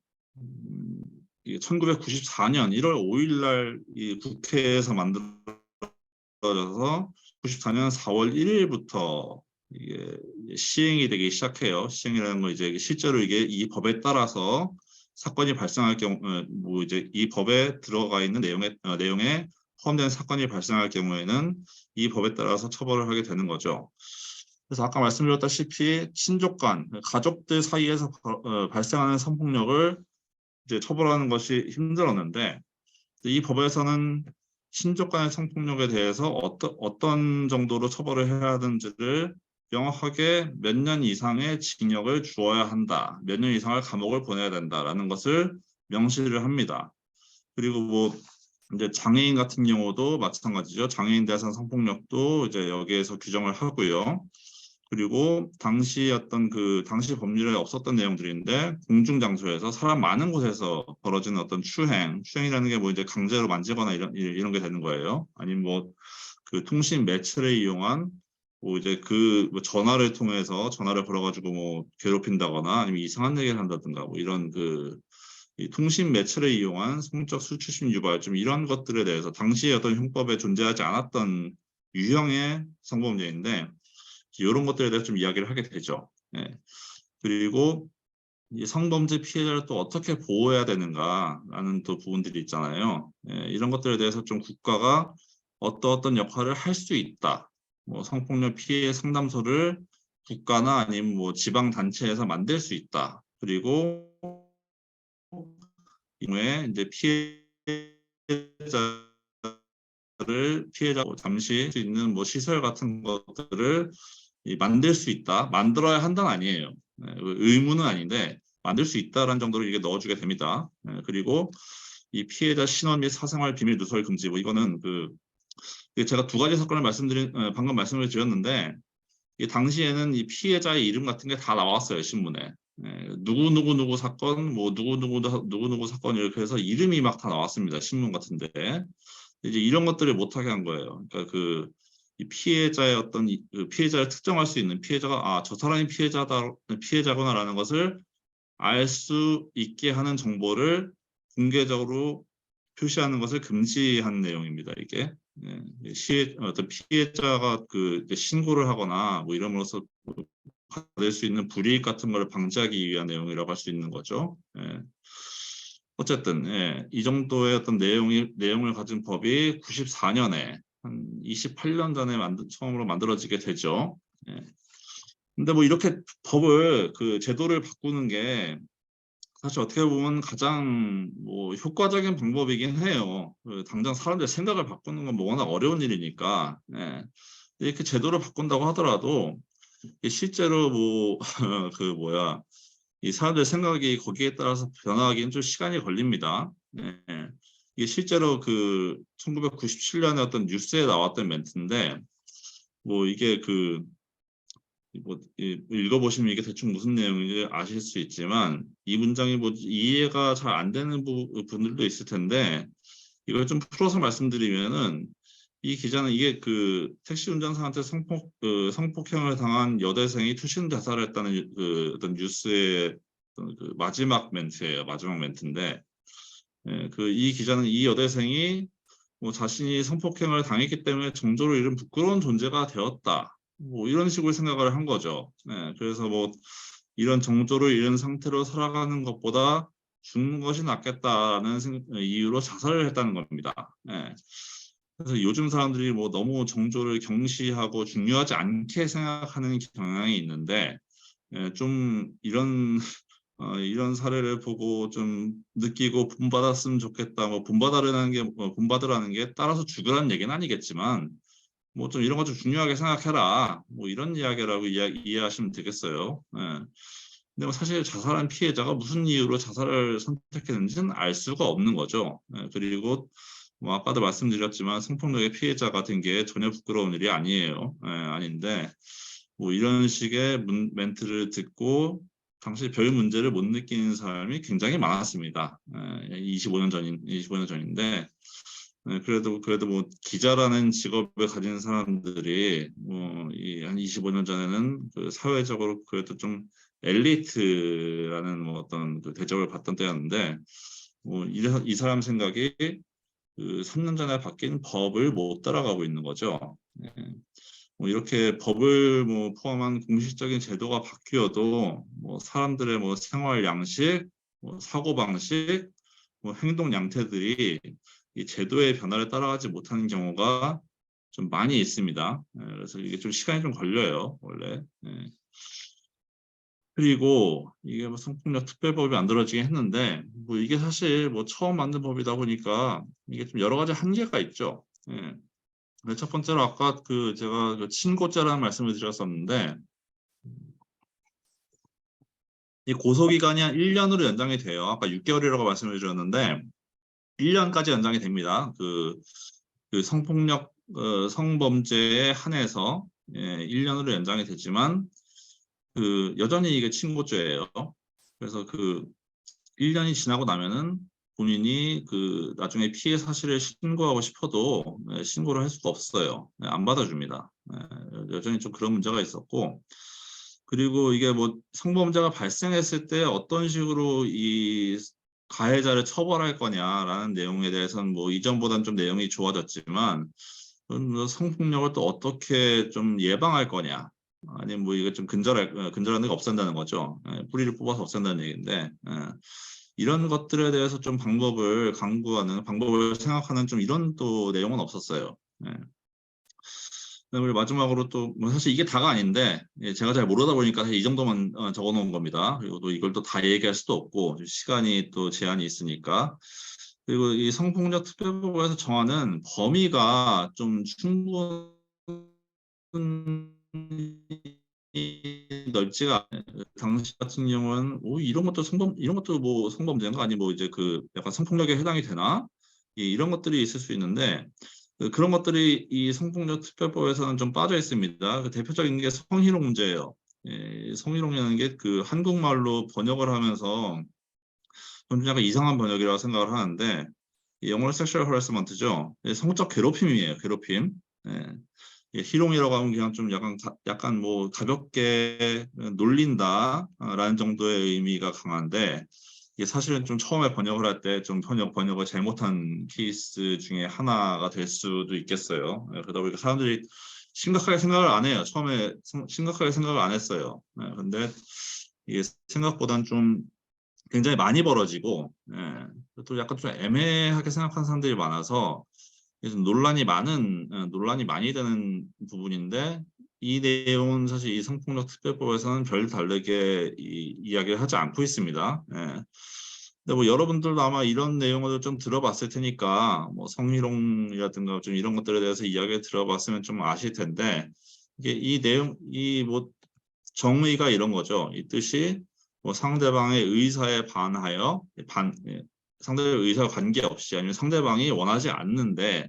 이게 1994년 1월 5일 날 이 국회에서 만들어져서 94년 4월 1일부터 이게 시행이 되기 시작해요. 시행이라는 건 이제 실제로 이게 이 법에 따라서 사건이 발생할 경우, 뭐 이제 이 법에 들어가 있는 내용에 포함된 사건이 발생할 경우에는 이 법에 따라서 처벌을 하게 되는 거죠. 그래서 아까 말씀드렸다시피 친족 간, 가족들 사이에서 발생하는 성폭력을 이제 처벌하는 것이 힘들었는데, 이 법에서는 친족 간의 성폭력에 대해서 어떤 정도로 처벌을 해야 하는지를 명확하게 몇 년 이상의 징역을 주어야 한다, 몇 년 이상을 감옥을 보내야 된다라는 것을 명시를 합니다. 그리고 뭐 이제 장애인 같은 경우도 마찬가지죠. 장애인 대상 성폭력도 이제 여기에서 규정을 하고요. 그리고 당시 당시 법률에 없었던 내용들인데, 공중 장소에서 사람 많은 곳에서 벌어지는 어떤 추행이라는 게 뭐 이제 강제로 만지거나 이런 게 되는 거예요. 아니면 뭐 그 통신 매체를 이용한 뭐 이제 뭐 전화를 통해서 전화를 걸어가지고 뭐 괴롭힌다거나 아니면 이상한 얘기를 한다든가, 뭐 이런 이 통신 매체를 이용한 성적 수치심 유발, 좀 이런 것들에 대해서 당시에 어떤 형법에 존재하지 않았던 유형의 성범죄인데, 이런 것들에 대해서 좀 이야기를 하게 되죠. 그리고 이 성범죄 피해자를 또 어떻게 보호해야 되는가라는 또 부분들이 있잖아요. 이런 것들에 대해서 좀 국가가 어떤 역할을 할 수 있다. 뭐 성폭력 피해 상담소를 국가나 아니면 뭐 지방 단체에서 만들 수 있다. 그리고 이후에 이제 피해자 잠시 수 있는 뭐 시설 같은 것들을 만들 수 있다. 만들어야 한다는 아니에요. 의무는 아닌데 만들 수 있다라는 정도로 이게 넣어주게 됩니다. 그리고 이 피해자 신원 및 사생활 비밀 누설 금지, 뭐 이거는 제가 두 가지 사건을 방금 말씀을 드렸는데, 이 당시에는 이 피해자의 이름 같은 게 다 나왔어요, 신문에. 누구 사건, 뭐 누구 사건, 이렇게 해서 이름이 막 다 나왔습니다, 신문 같은데. 이제 이런 것들을 못하게 한 거예요. 그러니까 이 피해자의 그 피해자를 특정할 수 있는 피해자가 저 사람이 피해자구나라는 것을 알 수 있게 하는 정보를 공개적으로 표시하는 것을 금지한 내용입니다. 이게 어떤 피해자가 이제 신고를 하거나 뭐 이름으로써 받을 수 있는 불이익 같은 걸 방지하기 위한 내용이라고 할 수 있는 거죠. 어쨌든 이 정도의 어떤 내용을 가진 법이 94년에 한 28년 전에 처음으로 만들어지게 되죠. 근데 뭐 이렇게 법을 제도를 바꾸는 게 사실 어떻게 보면 가장 뭐 효과적인 방법이긴 해요. 당장 사람들의 생각을 바꾸는 건 뭐 워낙 어려운 일이니까. 이렇게 제도를 바꾼다고 하더라도 실제로 뭐 이 사람들의 생각이 거기에 따라서 변화하기는 좀 시간이 걸립니다. 이게 실제로 1997년에 어떤 뉴스에 나왔던 멘트인데, 뭐 이게 읽어보시면 이게 대충 무슨 내용인지 아실 수 있지만, 이 문장이 뭐 이해가 잘 안 되는 분들도 있을 텐데, 이걸 좀 풀어서 말씀드리면은, 이 기자는 이게 택시 운전사한테 성폭행을 당한 여대생이 투신 자살을 했다는 어떤 뉴스의 마지막 멘트예요. 마지막 멘트인데, 이 기자는 이 여대생이 뭐 자신이 성폭행을 당했기 때문에 정조를 잃은 부끄러운 존재가 되었다. 뭐 이런 식으로 생각을 한 거죠. 그래서 뭐 이런 정조를 잃은 상태로 살아가는 것보다 죽는 것이 낫겠다는 이유로 자살을 했다는 겁니다. 그래서 요즘 사람들이 뭐 너무 정조를 경시하고 중요하지 않게 생각하는 경향이 있는데 좀 이런 사례를 보고 좀 느끼고 본받았으면 좋겠다. 뭐 본받으라는 게 따라서 죽으라는 얘기는 아니겠지만 뭐 좀 이런 거 좀 중요하게 생각해라. 뭐 이런 이야기라고 이해하시면 되겠어요. 근데 뭐 사실 자살한 피해자가 무슨 이유로 자살을 선택했는지는 알 수가 없는 거죠. 그리고 뭐 아까도 말씀드렸지만 성폭력의 피해자가 된 게 전혀 부끄러운 일이 아니에요. 아닌데 뭐 이런 식의 멘트를 듣고 당시 별 문제를 못 느끼는 사람이 굉장히 많았습니다. 25년 전인데 그래도 뭐 기자라는 직업을 가진 사람들이 뭐 한 25년 전에는 그 사회적으로 그래도 좀 엘리트라는 뭐 어떤 그 대접을 받던 때였는데 뭐 이 사람 생각이 그 3년 전에 바뀐 법을 못 따라가고 있는 거죠. 뭐 이렇게 법을 뭐 포함한 공식적인 제도가 바뀌어도 뭐 사람들의 뭐 생활 양식, 뭐 사고 방식, 뭐 행동 양태들이 이 제도의 변화를 따라가지 못하는 경우가 좀 많이 있습니다. 그래서 이게 좀 시간이 좀 걸려요, 원래. 그리고 이게 뭐 성폭력 특별법이 만들어지긴 했는데 뭐 이게 사실 뭐 처음 만든 법이다 보니까 이게 좀 여러 가지 한계가 있죠. 첫 번째로 아까 제가 그 친고죄라는 말씀을 드렸었는데 이 고소기간이 한 1년으로 연장이 돼요. 아까 6개월이라고 말씀을 드렸는데 1년까지 연장이 됩니다. 그 성폭력 성범죄에 한해서 1년으로 연장이 되지만 여전히 이게 친고죄예요. 그래서 1년이 지나고 나면은 본인이 나중에 피해 사실을 신고하고 싶어도 신고를 할 수가 없어요. 안 받아줍니다. 여전히 좀 그런 문제가 있었고, 그리고 이게 뭐 성범죄가 발생했을 때 어떤 식으로 이 가해자를 처벌할 거냐라는 내용에 대해서는 뭐 이전보다는 좀 내용이 좋아졌지만 성폭력을 또 어떻게 좀 예방할 거냐, 아니면 뭐 이거 좀 근절하는 게 없앤다는 거죠. 뿌리를 뽑아서 없앤다는 얘기인데 이런 것들에 대해서 좀 방법을 생각하는 좀 이런 또 내용은 없었어요. 그리고 마지막으로 또 뭐 사실 이게 다가 아닌데 제가 잘 모르다 보니까 이 정도만 적어놓은 겁니다. 그리고 또 이걸 또 다 얘기할 수도 없고 시간이 또 제한이 있으니까. 그리고 이 성폭력 특별법에서 정하는 범위가 좀 충분히 넓지가 않아요. 당시 같은 경우는 이런 것도 뭐 성범죄인가 아니 뭐 이제 약간 성폭력에 해당이 되나 이런 것들이 있을 수 있는데 그런 것들이 이 성폭력 특별법에서는 좀 빠져 있습니다. 대표적인 게 성희롱 문제예요. 성희롱이라는 게 한국말로 번역을 하면서 좀 약간 이상한 번역이라고 생각을 하는데 영어로 섹슈얼 허래스먼트죠. 성적 괴롭힘이에요. 괴롭힘. 희롱이라고 하면 그냥 좀 약간 뭐 가볍게 놀린다라는 정도의 의미가 강한데 이게 사실은 좀 처음에 번역을 할 때 좀 번역을 잘못한 케이스 중에 하나가 될 수도 있겠어요. 그러다 보니까 사람들이 심각하게 생각을 안 해요. 처음에 심각하게 생각을 안 했어요. 근데 이게 생각보다는 좀 굉장히 많이 벌어지고 또 약간 좀 애매하게 생각하는 사람들이 많아서 좀 논란이 많이 되는 부분인데 이 내용은 사실 이 성폭력 특별법에서는 별 다르게 이야기를 하지 않고 있습니다. 근데 뭐 여러분들도 아마 이런 내용을 좀 들어봤을 테니까 뭐 성희롱이라든가 좀 이런 것들에 대해서 이야기를 들어봤으면 좀 아실 텐데 이게 이 내용 뭐 정의가 이런 거죠. 이 뜻이 뭐 상대방의 의사에 반하여 상대방의 의사와 관계없이 아니면 상대방이 원하지 않는데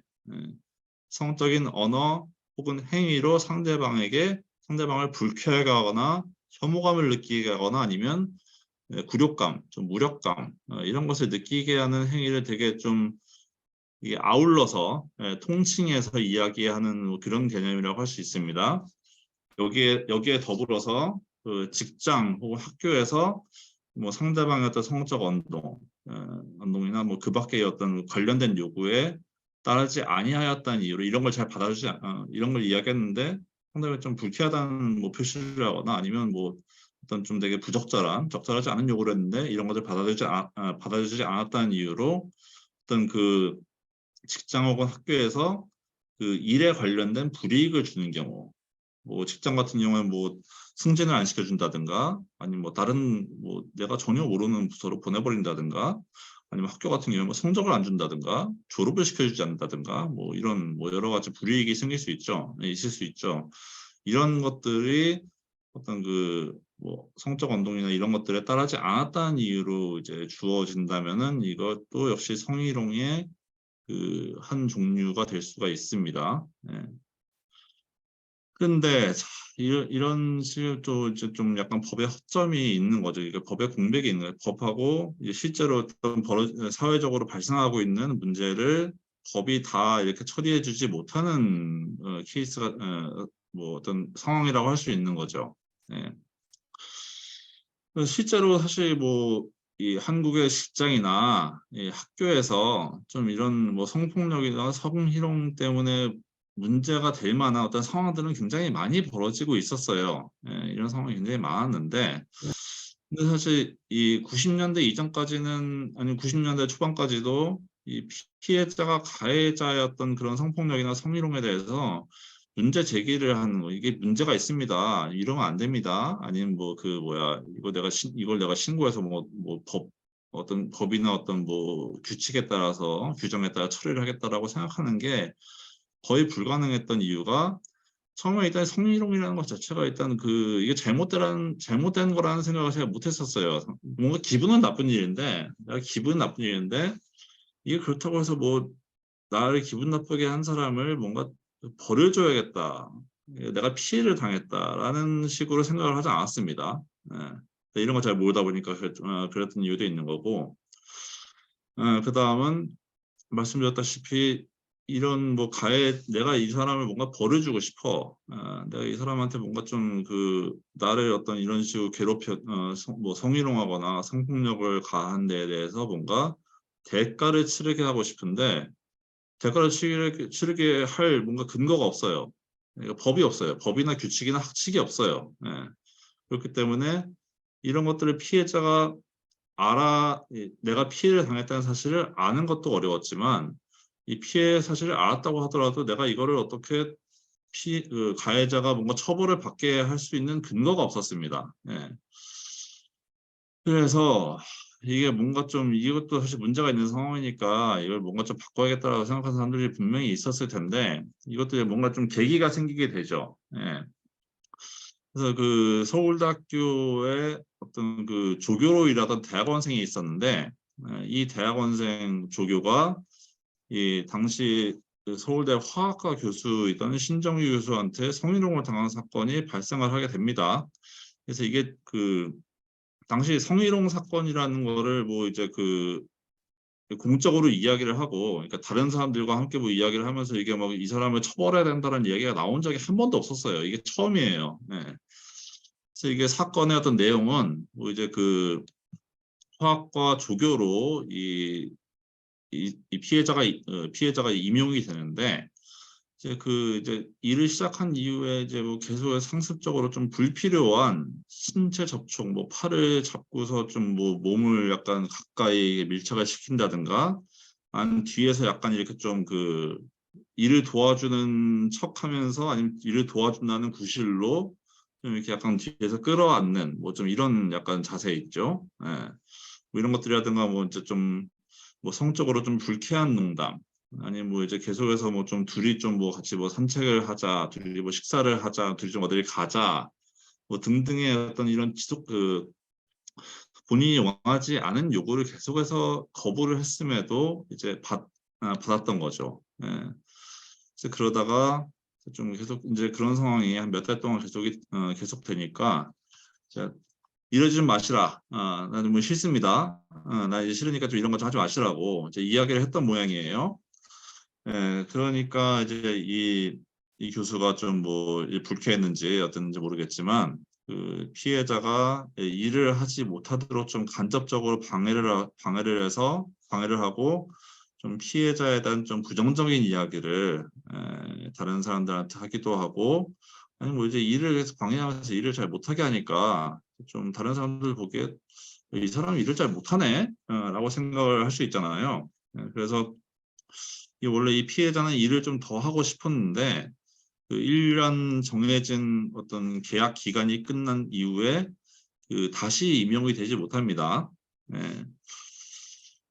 성적인 언어 혹은 행위로 상대방을 불쾌하게 하거나 혐오감을 느끼게 하거나 아니면 굴욕감, 좀 무력감 이런 것을 느끼게 하는 행위를 되게 좀 이게 아울러서 통칭해서 이야기하는 뭐 그런 개념이라고 할 수 있습니다. 여기에 더불어서 직장 혹은 학교에서 뭐 상대방의 어떤 성적 언동이나 뭐 그 밖의 어떤 관련된 요구에 따르지 아니하였다는 이유로 이런 걸 잘 받아주지 이런 걸 이야기했는데 상당히 좀 불쾌하다는 뭐 표시를 하거나 아니면 뭐 어떤 좀 되게 적절하지 않은 요구를 했는데 이런 것을 받아주지 않았다는 이유로 어떤 그 직장 혹은 학교에서 그 일에 관련된 불이익을 주는 경우, 뭐 직장 같은 경우는 뭐 승진을 안 시켜준다든가, 아니면 뭐 다른 뭐 내가 전혀 모르는 부서로 보내버린다든가, 아니면 학교 같은 경우는 뭐 성적을 안 준다든가, 졸업을 시켜주지 않는다든가, 뭐 이런 뭐 여러 가지 불이익이 생길 수 있죠, 있을 수 있죠. 이런 것들이 어떤 그 뭐 성적 언동이나 이런 것들에 따르지 않았다는 이유로 이제 주어진다면은 이것도 역시 성희롱의 그 한 종류가 될 수가 있습니다. 예. 근데 이런 식으로 이제 좀 약간 법의 허점이 있는 거죠. 이게 법의 공백이 있는 거예요. 법하고 이제 실제로 어떤 사회적으로 발생하고 있는 문제를 법이 다 이렇게 처리해주지 못하는 케이스가 뭐 어떤 상황이라고 할 수 있는 거죠. 예. 실제로 사실 뭐 이 한국의 직장이나 이 학교에서 좀 이런 뭐 성폭력이나 성희롱 때문에 문제가 될 만한 어떤 상황들은 굉장히 많이 벌어지고 있었어요. 예, 이런 상황이 굉장히 많았는데, 근데 사실 이 90년대 이전까지는 아니 90년대 초반까지도 이 피해자가 가해자였던 그런 성폭력이나 성희롱에 대해서 문제 제기를 하는 거 이게 문제가 있습니다. 이러면 안 됩니다. 아니면 뭐 그 뭐야 이걸 내가 신고해서 뭐 법 어떤 법이나 어떤 뭐 규칙에 따라서 규정에 따라 처리를 하겠다라고 생각하는 게 거의 불가능했던 이유가 처음에 일단 성희롱이라는 것 자체가 일단 그 이게 잘못된 거라는 생각을 제가 못했었어요. 뭔가 기분은 나쁜 일인데 이게 그렇다고 해서 뭐 나를 기분 나쁘게 한 사람을 뭔가 벌을 줘야겠다. 내가 피해를 당했다라는 식으로 생각을 하지 않았습니다. 예. 이런 거 잘 모르다 보니까 그랬던 이유도 있는 거고. 그 다음은 말씀드렸다시피 이런 뭐 내가 이 사람을 뭔가 벌을 주고 싶어. 내가 이 사람한테 뭔가 좀 그 나를 어떤 이런 식으로 뭐 성희롱하거나 성폭력을 가한 데에 대해서 뭔가 대가를 치르게 하고 싶은데 대가를 치르게 할 뭔가 근거가 없어요. 그러니까 법이 없어요. 법이나 규칙이나 학칙이 없어요. 예. 그렇기 때문에 이런 것들을 피해자가 내가 피해를 당했다는 사실을 아는 것도 어려웠지만 이 피해 사실을 알았다고 하더라도 내가 이거를 어떻게 가해자가 뭔가 처벌을 받게 할 수 있는 근거가 없었습니다. 예. 그래서 이게 뭔가 좀 이것도 사실 문제가 있는 상황이니까 이걸 뭔가 좀 바꿔야겠다라고 생각하는 사람들이 분명히 있었을 텐데 이것도 뭔가 좀 계기가 생기게 되죠. 예. 그래서 그 서울대학교에 어떤 그 조교로 일하던 대학원생이 있었는데 이 대학원생 조교가 이 당시 그 서울대 화학과 교수이던 신정유 교수한테 성희롱을 당한 사건이 발생을 하게 됩니다. 그래서 이게 그 당시 성희롱 사건이라는 거를 뭐 이제 그 공적으로 이야기를 하고, 그러니까 다른 사람들과 함께 뭐 이야기를 하면서 이게 막 이 사람을 처벌해야 된다는 이야기가 나온 적이 한 번도 없었어요. 이게 처음이에요. 네. 그래서 이게 사건의 어떤 내용은 뭐 이제 그 화학과 조교로 이 피해자가 임용이 되는데 이제 일을 시작한 이후에 이제 뭐 계속 상습적으로 좀 불필요한 신체 접촉, 뭐 팔을 잡고서 좀 뭐 몸을 약간 가까이 밀착을 시킨다든가, 아니면 뒤에서 약간 이렇게 좀 그 일을 도와주는 척하면서 아니면 일을 도와준다는 구실로 좀 이렇게 약간 뒤에서 끌어안는 뭐 좀 이런 약간 자세 있죠. 예. 뭐 이런 것들이라든가 뭐 이제 좀 뭐 성적으로 좀 불쾌한 농담. 아니면 뭐 이제 계속해서 뭐 좀 둘이 좀 뭐 같이 뭐 산책을 하자, 둘이 뭐 식사를 하자, 둘이 좀 어디를 가자, 뭐 등등의 어떤 이런 본인이 원하지 않은 요구를 계속해서 거부를 했음에도 이제 받았던 거죠. 예. 그래서 그러다가 좀 계속 이제 그런 상황이 한 몇 달 동안 계속되니까 이러지 좀 마시라. 나는 뭐 싫습니다. 나 이제 싫으니까 좀 이런 거 좀 하지 마시라고 이제 이야기를 했던 모양이에요. 예, 그러니까 이제 이 교수가 좀 뭐 불쾌했는지 어땠는지 모르겠지만 그 피해자가 일을 하지 못하도록 좀 간접적으로 방해를 하고 좀 피해자에 대한 좀 부정적인 이야기를 다른 사람들한테 하기도 하고, 아니 뭐 이제 일을 계속 방해하면서 일을 잘 못하게 하니까 좀 다른 사람들 보기에 이 사람이 일을 잘 못하네 라고 생각을 할 수 있잖아요. 그래서 원래 이 피해자는 일을 좀 더 하고 싶었는데 그 1년 정해진 어떤 계약 기간이 끝난 이후에 다시 임용이 되지 못합니다.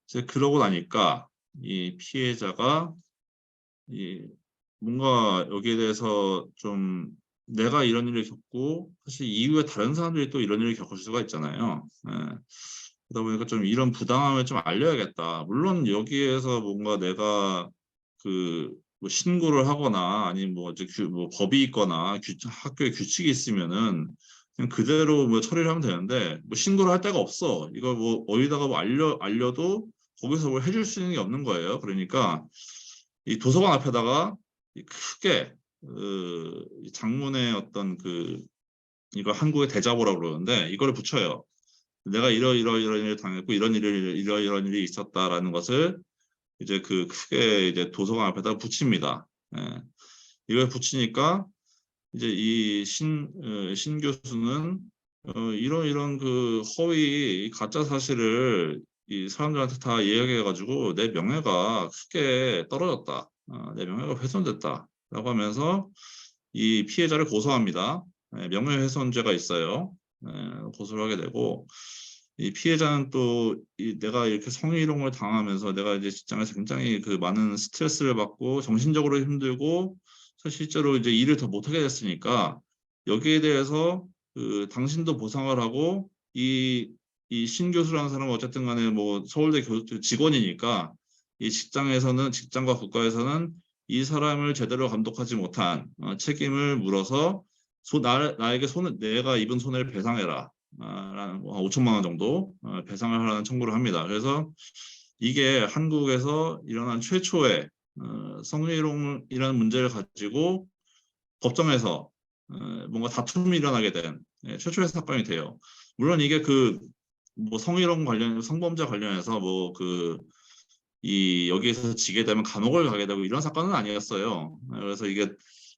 이제 그러고 나니까 이 피해자가 뭔가 여기에 대해서 좀 내가 이런 일을 겪고 사실 이후에 다른 사람들이 또 이런 일을 겪을 수가 있잖아요. 그러다 보니까 좀 이런 부당함을 좀 알려야겠다. 물론 여기에서 뭔가 내가 뭐 신고를 하거나 아니면 뭐 이제 뭐 법이 있거나 학교에 규칙이 있으면은 그냥 그대로 뭐 처리를 하면 되는데 뭐 신고를 할 데가 없어. 이거 뭐 어디다가 뭐 알려도 거기서 뭘 해줄 수 있는 게 없는 거예요. 그러니까 이 도서관 앞에다가 크게 이 장문의 어떤 이거 한국의 대자보라고 그러는데 이거를 붙여요. 내가 이런 일을 당했고 이런 일이 있었다라는 것을 이제 크게 이제 도서관 앞에다 붙입니다. 이걸 붙이니까 이제 이 신 교수는 이런 허위 가짜 사실을 이 사람들한테 다 이야기해가지고 내 명예가 크게 떨어졌다. 내 명예가 훼손됐다라고 하면서 이 피해자를 고소합니다. 명예훼손죄가 있어요. 고소를 하게 되고 이 피해자는 또 내가 이렇게 성희롱을 당하면서 내가 이제 직장에서 굉장히 많은 스트레스를 받고 정신적으로 힘들고 실제로 이제 일을 더 못하게 됐으니까 여기에 대해서 당신도 보상을 하고 이 신 교수라는 사람은 어쨌든 간에 뭐 서울대 직원이니까 이 직장과 국가에서는 이 사람을 제대로 감독하지 못한 책임을 물어서 나에게 내가 입은 손해를 배상해라. 라는 5천만 원 정도 배상을 하라는 청구를 합니다. 그래서 이게 한국에서 일어난 최초의 성희롱이라는 문제를 가지고 법정에서 뭔가 다툼이 일어나게 된 최초의 사건이 돼요. 물론 이게 뭐 성희롱 관련 성범죄 관련해서 뭐 여기에서 지게 되면 감옥을 가게 되고 이런 사건은 아니었어요. 그래서 이게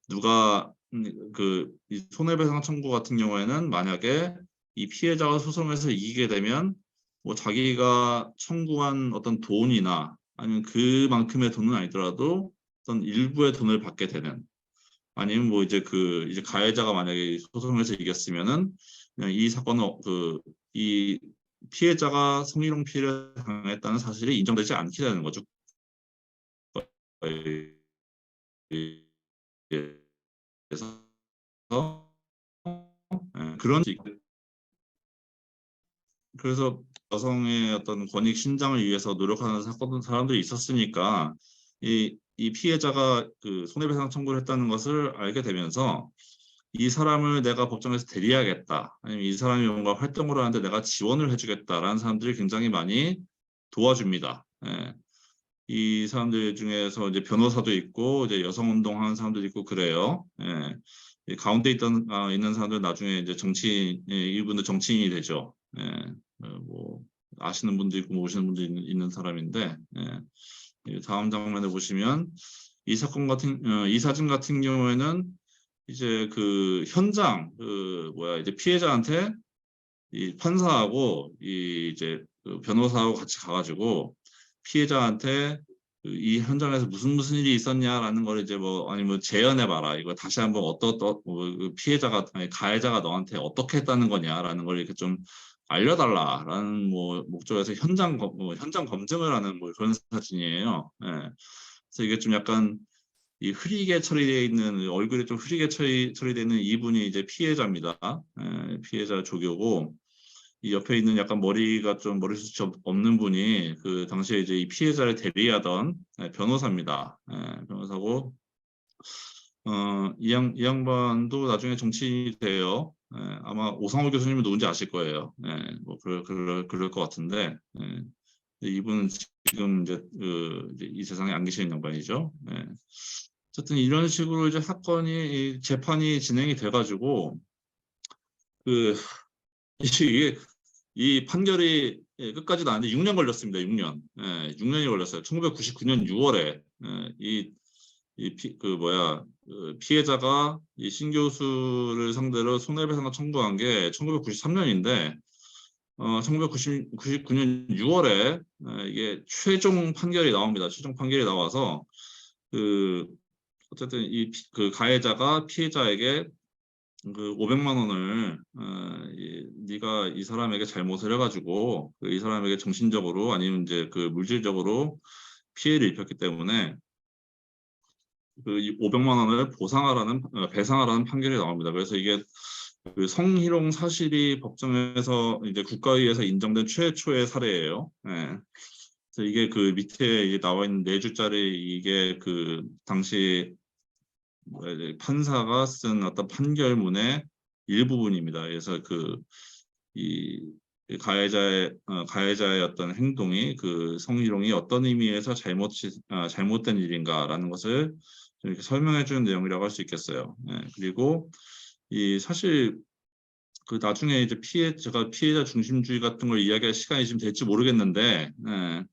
누가 이 손해배상 청구 같은 경우에는 만약에 이 피해자가 소송에서 이기게 되면 뭐 자기가 청구한 어떤 돈이나 아니면 그만큼의 돈은 아니더라도 어떤 일부의 돈을 받게 되는 아니면 뭐 이제 이제 가해자가 만약에 소송에서 이겼으면은 그냥 이 사건은 이 피해자가 성희롱 피해를 당했다는 사실이 인정되지 않게 되는 거죠. 그래서 그래서 여성의 어떤 권익 신장을 위해서 노력하는 사람들이 있었으니까 이 피해자가 손해배상 청구를 했다는 것을 알게 되면서 이 사람을 내가 법정에서 대리하겠다. 아니면 이 사람이 뭔가 활동을 하는데 내가 지원을 해주겠다라는 사람들이 굉장히 많이 도와줍니다. 이 사람들 중에서 이제 변호사도 있고 이제 여성운동하는 사람도 있고 그래요. 이 가운데 있는 사람들 나중에 이제 이분들 정치인이 되죠. 뭐 아시는 분도 있고 모르시는 분도 있는 사람인데 다음 장면을 보시면 이 사진 같은 경우에는 이제 현장 이제 피해자한테 이 판사하고 이제 변호사하고 같이 가가지고 피해자한테 이 현장에서 무슨 일이 있었냐라는 걸 이제 뭐 아니면 재연해봐라 이거 다시 한번 피해자가 아니 가해자가 너한테 어떻게 했다는 거냐라는 걸 이렇게 좀 알려달라라는 뭐 목적에서 현장 검증을 하는 뭐 그런 사진이에요. 그래서 이게 좀 약간 이 흐리게 처리되어 있는 얼굴이 좀 흐리게 처리되어 있는 이분이 이제 피해자입니다. 피해자 조교고 이 옆에 있는 약간 머리숱이 없는 분이 당시에 이제 이 피해자를 대리하던 변호사입니다. 변호사고 이 양반도 나중에 정치인이 돼요. 아마 오상호 교수님은 누군지 아실 거예요. 뭐 그럴 것 같은데 이분은 지금 이제 이 세상에 안 계시는 양반이죠. 어쨌든 이런 식으로 이제 재판이 진행이 돼가지고 이게 이 판결이 예, 끝까지 나왔는데 6년 걸렸습니다. 6년. 예, 6년이 걸렸어요. 1999년 6월에 피해자가 이 신 교수를 상대로 손해배상을 청구한 게 1993년인데 1999년 6월에 이게 최종 판결이 나옵니다. 최종 판결이 나와서 어쨌든 그 가해자가 피해자에게 그 500만 원을 네가 이 사람에게 잘못을 해가지고 이 사람에게 정신적으로 아니면 이제 그 물질적으로 피해를 입혔기 때문에 그 500만 원을 배상하라는 판결이 나옵니다. 그래서 이게 그 성희롱 사실이 법정에서 이제 국가위에서 인정된 최초의 사례예요. 예. 그래서 이게 그 밑에 이제 나와 있는 4줄짜리 이게 그 당시 판사가 쓴 어떤 판결문의 일부분입니다. 그래서 이 가해자의 어떤 행동이 그 성희롱이 어떤 의미에서 잘못된 일인가라는 것을 좀 이렇게 설명해 주는 내용이라고 할 수 있겠어요. 예, 그리고 사실 그 나중에 이제 제가 피해자 중심주의 같은 걸 이야기할 시간이 지금 될지 모르겠는데, 예,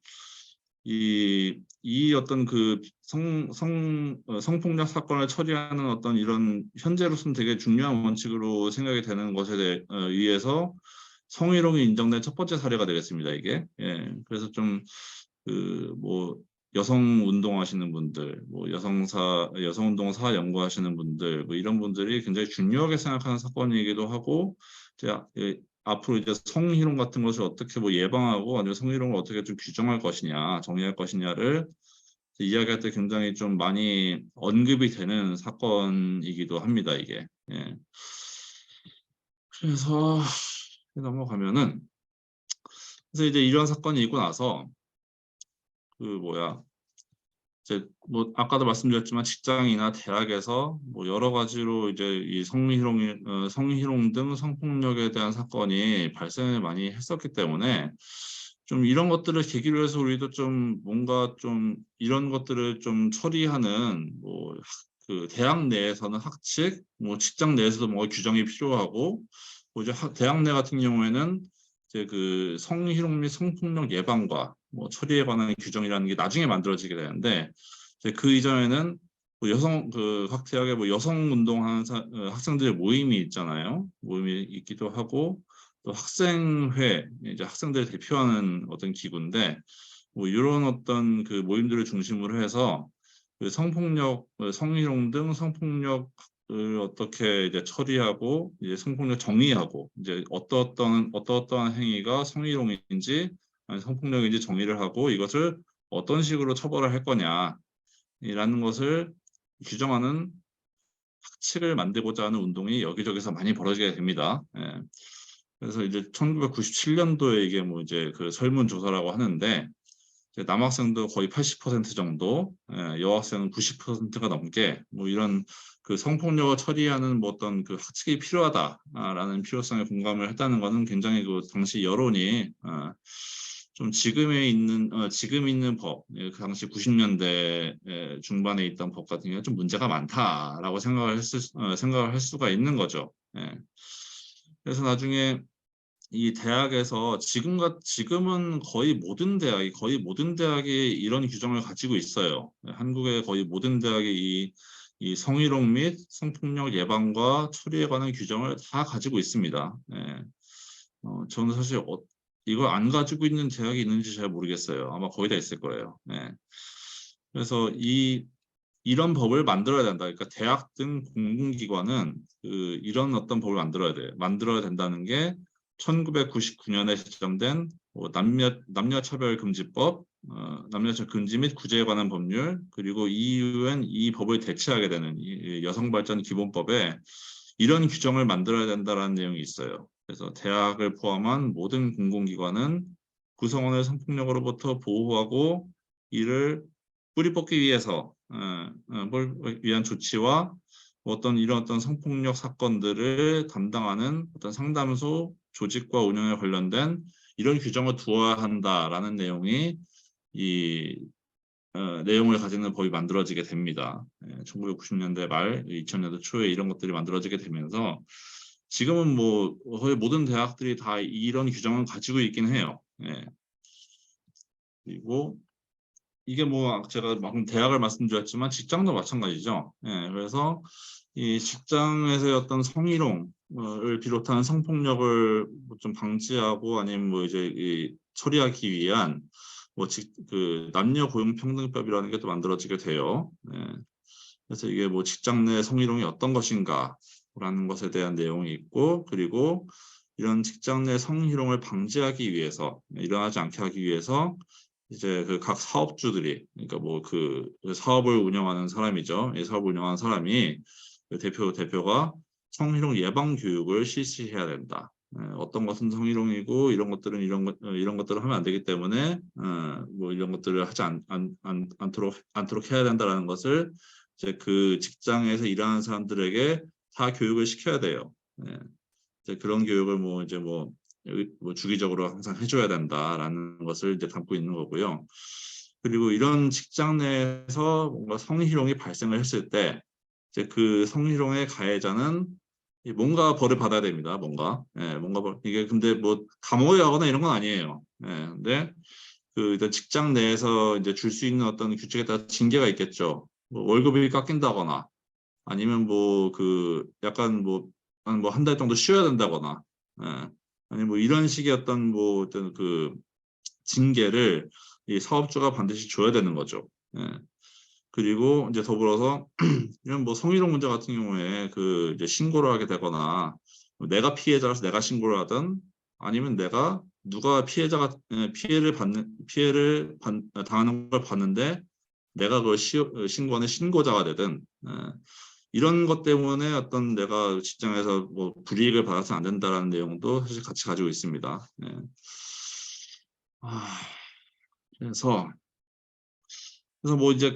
이 어떤 그 성폭력 사건을 처리하는 어떤 이런 현재로서는 되게 중요한 원칙으로 생각이 되는 것에 의해서 성희롱이 인정된 첫 번째 사례가 되겠습니다. 이게. 예. 그래서 좀 뭐 여성 운동하시는 분들, 뭐 여성 운동사 연구하시는 분들, 뭐 이런 분들이 굉장히 중요하게 생각하는 사건이기도 하고, 앞으로 이제 성희롱 같은 것을 어떻게 뭐 예방하고 아니면 성희롱을 어떻게 좀 규정할 것이냐, 정의할 것이냐를 이야기할 때 굉장히 좀 많이 언급이 되는 사건이기도 합니다. 이게. 예. 그래서 넘어가면은 그래서 이제 이런 사건이 있고 나서 이제 뭐 아까도 말씀드렸지만 직장이나 대학에서 뭐 여러 가지로 이제 이 성희롱 등 성폭력에 대한 사건이 발생을 많이 했었기 때문에 좀 이런 것들을 계기로 해서 우리도 좀 뭔가 좀 이런 것들을 좀 처리하는 뭐 그 대학 내에서는 학칙, 뭐 직장 내에서도 뭔가 규정이 필요하고 뭐 이제 대학 내 같은 경우에는 이제 그 성희롱 및 성폭력 예방과 뭐 처리에 관한 규정이라는 게 나중에 만들어지게 되는데 이제 그 이전에는 뭐 각 대학에 뭐 여성 운동하는 학생들의 모임이 있잖아요. 모임이 있기도 하고 또 학생회 이제 학생들을 대표하는 어떤 기구인데 뭐 이런 어떤 그 모임들을 중심으로 해서 그 성희롱 등 성폭력을 어떻게 이제 처리하고 이제 성폭력 정의하고 이제 어떠한 행위가 성희롱인지 아니 성폭력인지 정의를 하고 이것을 어떤 식으로 처벌을 할 거냐라는 것을 규정하는 학칙을 만들고자 하는 운동이 여기저기서 많이 벌어지게 됩니다. 예. 그래서 이제 1997년도에 이게 뭐 이제 그 설문조사라고 하는데 남학생도 거의 80% 정도, 여학생은 90%가 넘게 뭐 이런 그 성폭력을 처리하는 뭐 어떤 그 학칙이 필요하다라는 필요성에 공감을 했다는 것은 굉장히 그 당시 여론이 좀 지금 있는 법, 그 당시 90년대 중반에 있던 법 같은 경우에 좀 문제가 많다라고 생각을 할 수가 있는 거죠. 예. 그래서 나중에 이 대학에서 지금은 거의 모든 대학이 이런 규정을 가지고 있어요. 한국의 거의 모든 대학이 이 성희롱 및 성폭력 예방과 처리에 관한 규정을 다 가지고 있습니다. 예. 저는 사실 이걸 안 가지고 있는 대학이 있는지 잘 모르겠어요. 아마 거의 다 있을 거예요. 예. 그래서 이런 법을 만들어야 된다. 그러니까 대학 등 공공기관은 이런 어떤 법을 만들어야 된다는 게 1999년에 제정된 남녀차별금지법, 남녀차별 금지 및 구제에 관한 법률, 그리고 이후엔 이 법을 대체하게 되는 여성발전기본법에 이런 규정을 만들어야 된다는 내용이 있어요. 그래서 대학을 포함한 모든 공공기관은 구성원을 성폭력으로부터 보호하고 이를 뿌리 뽑기 위해서 위한 조치와 이런 어떤 성폭력 사건들을 담당하는 어떤 상담소 조직과 운영에 관련된 이런 규정을 두어야 한다라는 내용이 내용을 가지는 법이 만들어지게 됩니다. 1990년대 말, 2000년대 초에 이런 것들이 만들어지게 되면서 지금은 뭐 거의 모든 대학들이 다 이런 규정을 가지고 있긴 해요. 예. 그리고 이게 뭐 제가 방금 대학을 말씀드렸지만 직장도 마찬가지죠. 예, 그래서 이 직장에서의 어떤 성희롱을 비롯한 성폭력을 뭐좀 방지하고 아니면 뭐 이제 이 처리하기 위한 그 남녀 고용평등법이라는 게 또 만들어지게 돼요. 예, 그래서 이게 뭐 직장 내 성희롱이 어떤 것인가라는 것에 대한 내용이 있고, 그리고 이런 직장 내 성희롱을 방지하기 위해서, 일어나지 않게 하기 위해서 이제 그 각 사업주들이, 그러니까 뭐 그 사업을 운영하는 사람이죠. 이 사업을 운영하는 사람이 그 대표가 성희롱 예방 교육을 실시해야 된다. 어떤 것은 성희롱이고 이런 것들은 이런 것들을 하면 안 되기 때문에 뭐 이런 것들을 하지 않도록 해야 된다라는 것을 이제 그 직장에서 일하는 사람들에게 다 교육을 시켜야 돼요. 이제 그런 교육을 뭐 주기적으로 항상 해줘야 된다라는 것을 이제 담고 있는 거고요. 그리고 이런 직장 내에서 뭔가 성희롱이 발생을 했을 때 이제 그 성희롱의 가해자는 뭔가 벌을 받아야 됩니다. 뭔가 이게 근데 뭐 감옥에 가거나 이런 건 아니에요. 근데 그 일단 직장 내에서 이제 줄 수 있는 어떤 규칙에 따라 징계가 있겠죠. 뭐 월급이 깎인다거나 아니면 뭐 그 약간 뭐 한 달 정도 쉬어야 된다거나 아니 뭐 이런 식의 어떤 그 징계를 이 사업주가 반드시 줘야 되는 거죠. 그리고 이제 더불어서 이런 뭐 성희롱 문제 같은 경우에 그 이제 신고를 하게 되거나 내가 피해자라서 내가 신고를 하든 아니면 누가 피해를 당하는 걸 봤는데 내가 그걸 신고하는 신고자가 되든 이런 것 때문에 어떤 내가 직장에서 뭐 불이익을 받아서 안 된다라는 내용도 사실 같이 가지고 있습니다. 그래서 뭐 이제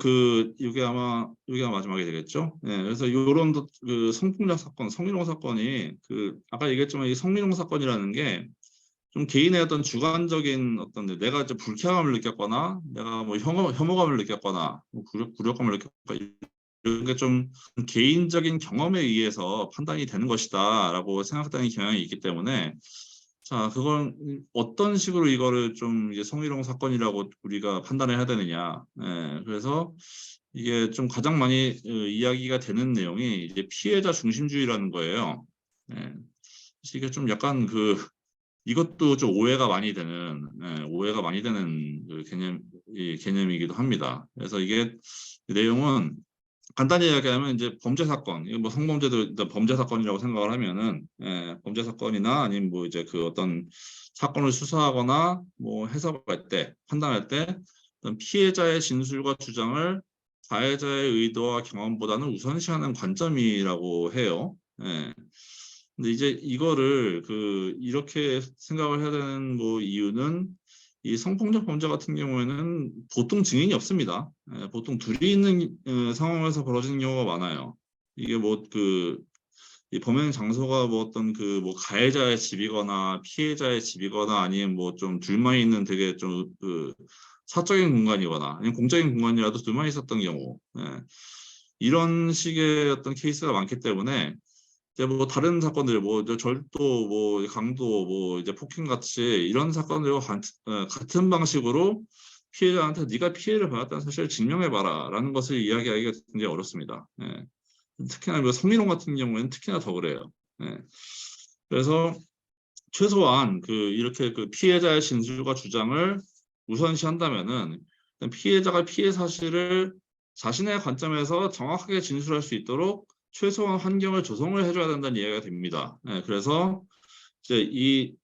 이게 아마 마지막이 되겠죠. 그래서 이런 그 성폭력 사건, 성희롱 사건이 아까 얘기했지만 이 성희롱 사건이라는 게 좀 개인의 어떤 주관적인 어떤 내가 이제 불쾌감을 느꼈거나 내가 뭐 혐오감을 느꼈거나 뭐 굴욕감을 느꼈거나 이런 게 좀 개인적인 경험에 의해서 판단이 되는 것이다라고 생각되는 경향이 있기 때문에 자, 그건 어떤 식으로 이거를 좀 이제 성희롱 사건이라고 우리가 판단을 해야 되느냐. 그래서 이게 좀 가장 많이 이야기가 되는 내용이 이제 피해자 중심주의라는 거예요. 그래서 이게 좀 약간 이것도 좀 오해가 많이 되는 그 개념이기도 합니다. 그래서 이게 내용은 간단히 이야기하면 이제 범죄 사건, 이거 뭐 성범죄도 일단 범죄 사건이라고 생각을 하면은 범죄 사건이나 아니면 뭐 이제 그 어떤 사건을 수사하거나 뭐 해석할 때 판단할 때 어떤 피해자의 진술과 주장을 가해자의 의도와 경험보다는 우선시하는 관점이라고 해요. 근데 이제 이거를 이렇게 생각을 해야 되는 뭐 이유는 이 성폭력 범죄 같은 경우에는 보통 증인이 없습니다. 보통 둘이 있는 상황에서 벌어지는 경우가 많아요. 이게 이 범행 장소가 뭐 어떤 뭐 가해자의 집이거나 피해자의 집이거나 아니면 뭐 좀 둘만 있는 되게 좀 사적인 공간이거나 아니면 공적인 공간이라도 둘만 있었던 경우 이런 식의 어떤 케이스가 많기 때문에 이제 뭐 다른 사건들 뭐 절도 뭐 강도 뭐 이제 폭행 같이 이런 사건들과 같은 방식으로 피해자한테 네가 피해를 받았다는 사실을 증명해봐라라는 것을 이야기하기가 굉장히 어렵습니다. 특히나 뭐 성희롱 같은 경우에는 특히나 더 그래요. 그래서 최소한 이렇게 피해자의 진술과 주장을 우선시한다면은 피해자가 피해 사실을 자신의 관점에서 정확하게 진술할 수 있도록 최소한 환경을 조성을 해줘야 된다는 이야기가 됩니다. 그래서 이제 이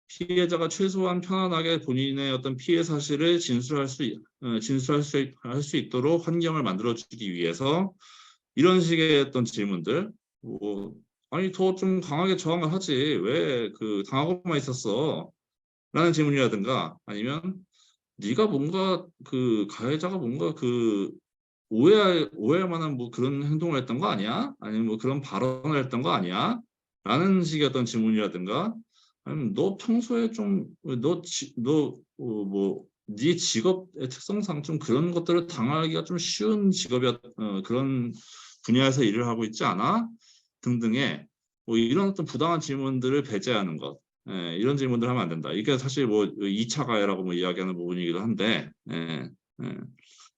피해자가 최소한 편안하게 본인의 어떤 피해 사실을 진술할 수 있도록 환경을 만들어주기 위해서 이런 식의 어떤 질문들, 아니 더 좀 강하게 저항을 하지 왜 당하고만 있었어? 라는 질문이라든가 아니면 네가 뭔가 가해자가 뭔가 오해할 만한 뭐 그런 행동을 했던 거 아니야? 아니면 뭐 그런 발언을 했던 거 아니야? 라는 식의 어떤 질문이라든가 아니면 너 평소에 네 직업의 특성상 좀 그런 것들을 당하기가 좀 쉬운 그런 분야에서 일을 하고 있지 않아? 등등의 뭐 이런 어떤 부당한 질문들을 배제하는 것. 이런 질문들 하면 안 된다. 이게 사실 뭐 2차 가해라고 뭐 이야기하는 부분이기도 한데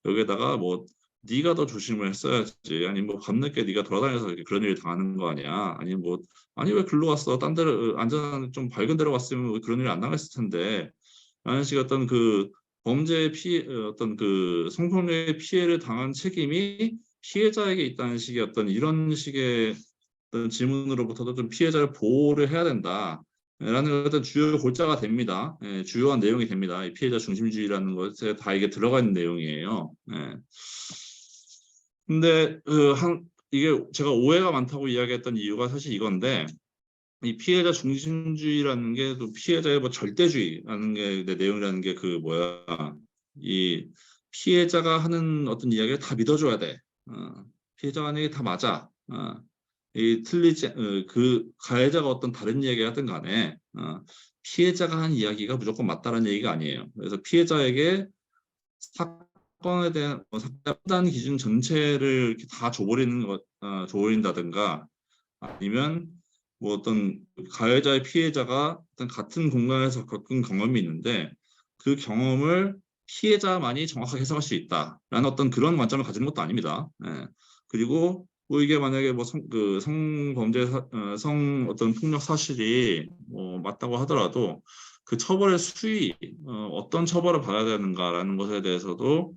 여기에다가 뭐 네가 더 조심을 했어야지. 아니 뭐 밤늦게 네가 돌아다녀서 이렇게 그런 일을 당하는 거 아니야. 아니 뭐 아니 왜 글로 왔어? 딴 데로 안전한 좀 밝은 데로 왔으면 왜 그런 일 안 당했을 텐데. 라는 식의 어떤 그 범죄의 피해 어떤 그 성폭력의 피해를 당한 책임이 피해자에게 있다는 식의 어떤 이런 식의 어떤 질문으로부터도 좀 피해자를 보호를 해야 된다. 라는 어떤 주요 골자가 됩니다. 주요한 내용이 됩니다. 이 피해자 중심주의라는 것에 다 이게 들어가 있는 내용이에요. 근데 이게 제가 오해가 많다고 이야기했던 이유가 사실 이건데 이 피해자 중심주의라는 게 또 피해자의 뭐 절대주의라는 게 내용이라는 게 그 뭐야 이 피해자가 하는 어떤 이야기를 다 믿어줘야 돼. 피해자가 하는 게 다 맞아. 이 틀리지 그 가해자가 어떤 다른 이야기 하든 간에 피해자가 한 이야기가 무조건 맞다라는 얘기가 아니에요. 그래서 피해자에게 사건에 대한 판단 기준 전체를 이렇게 다 줘버린다든가 아니면 뭐 어떤 가해자의 피해자가 어떤 같은 공간에서 겪은 경험이 있는데 그 경험을 피해자만이 정확하게 해석할 수 있다라는 어떤 그런 관점을 가진 것도 아닙니다. 그리고 뭐 이게 만약에 뭐 성범죄 성 어떤 폭력 사실이 뭐 맞다고 하더라도 그 처벌의 수위 어떤 처벌을 받아야 되는가라는 것에 대해서도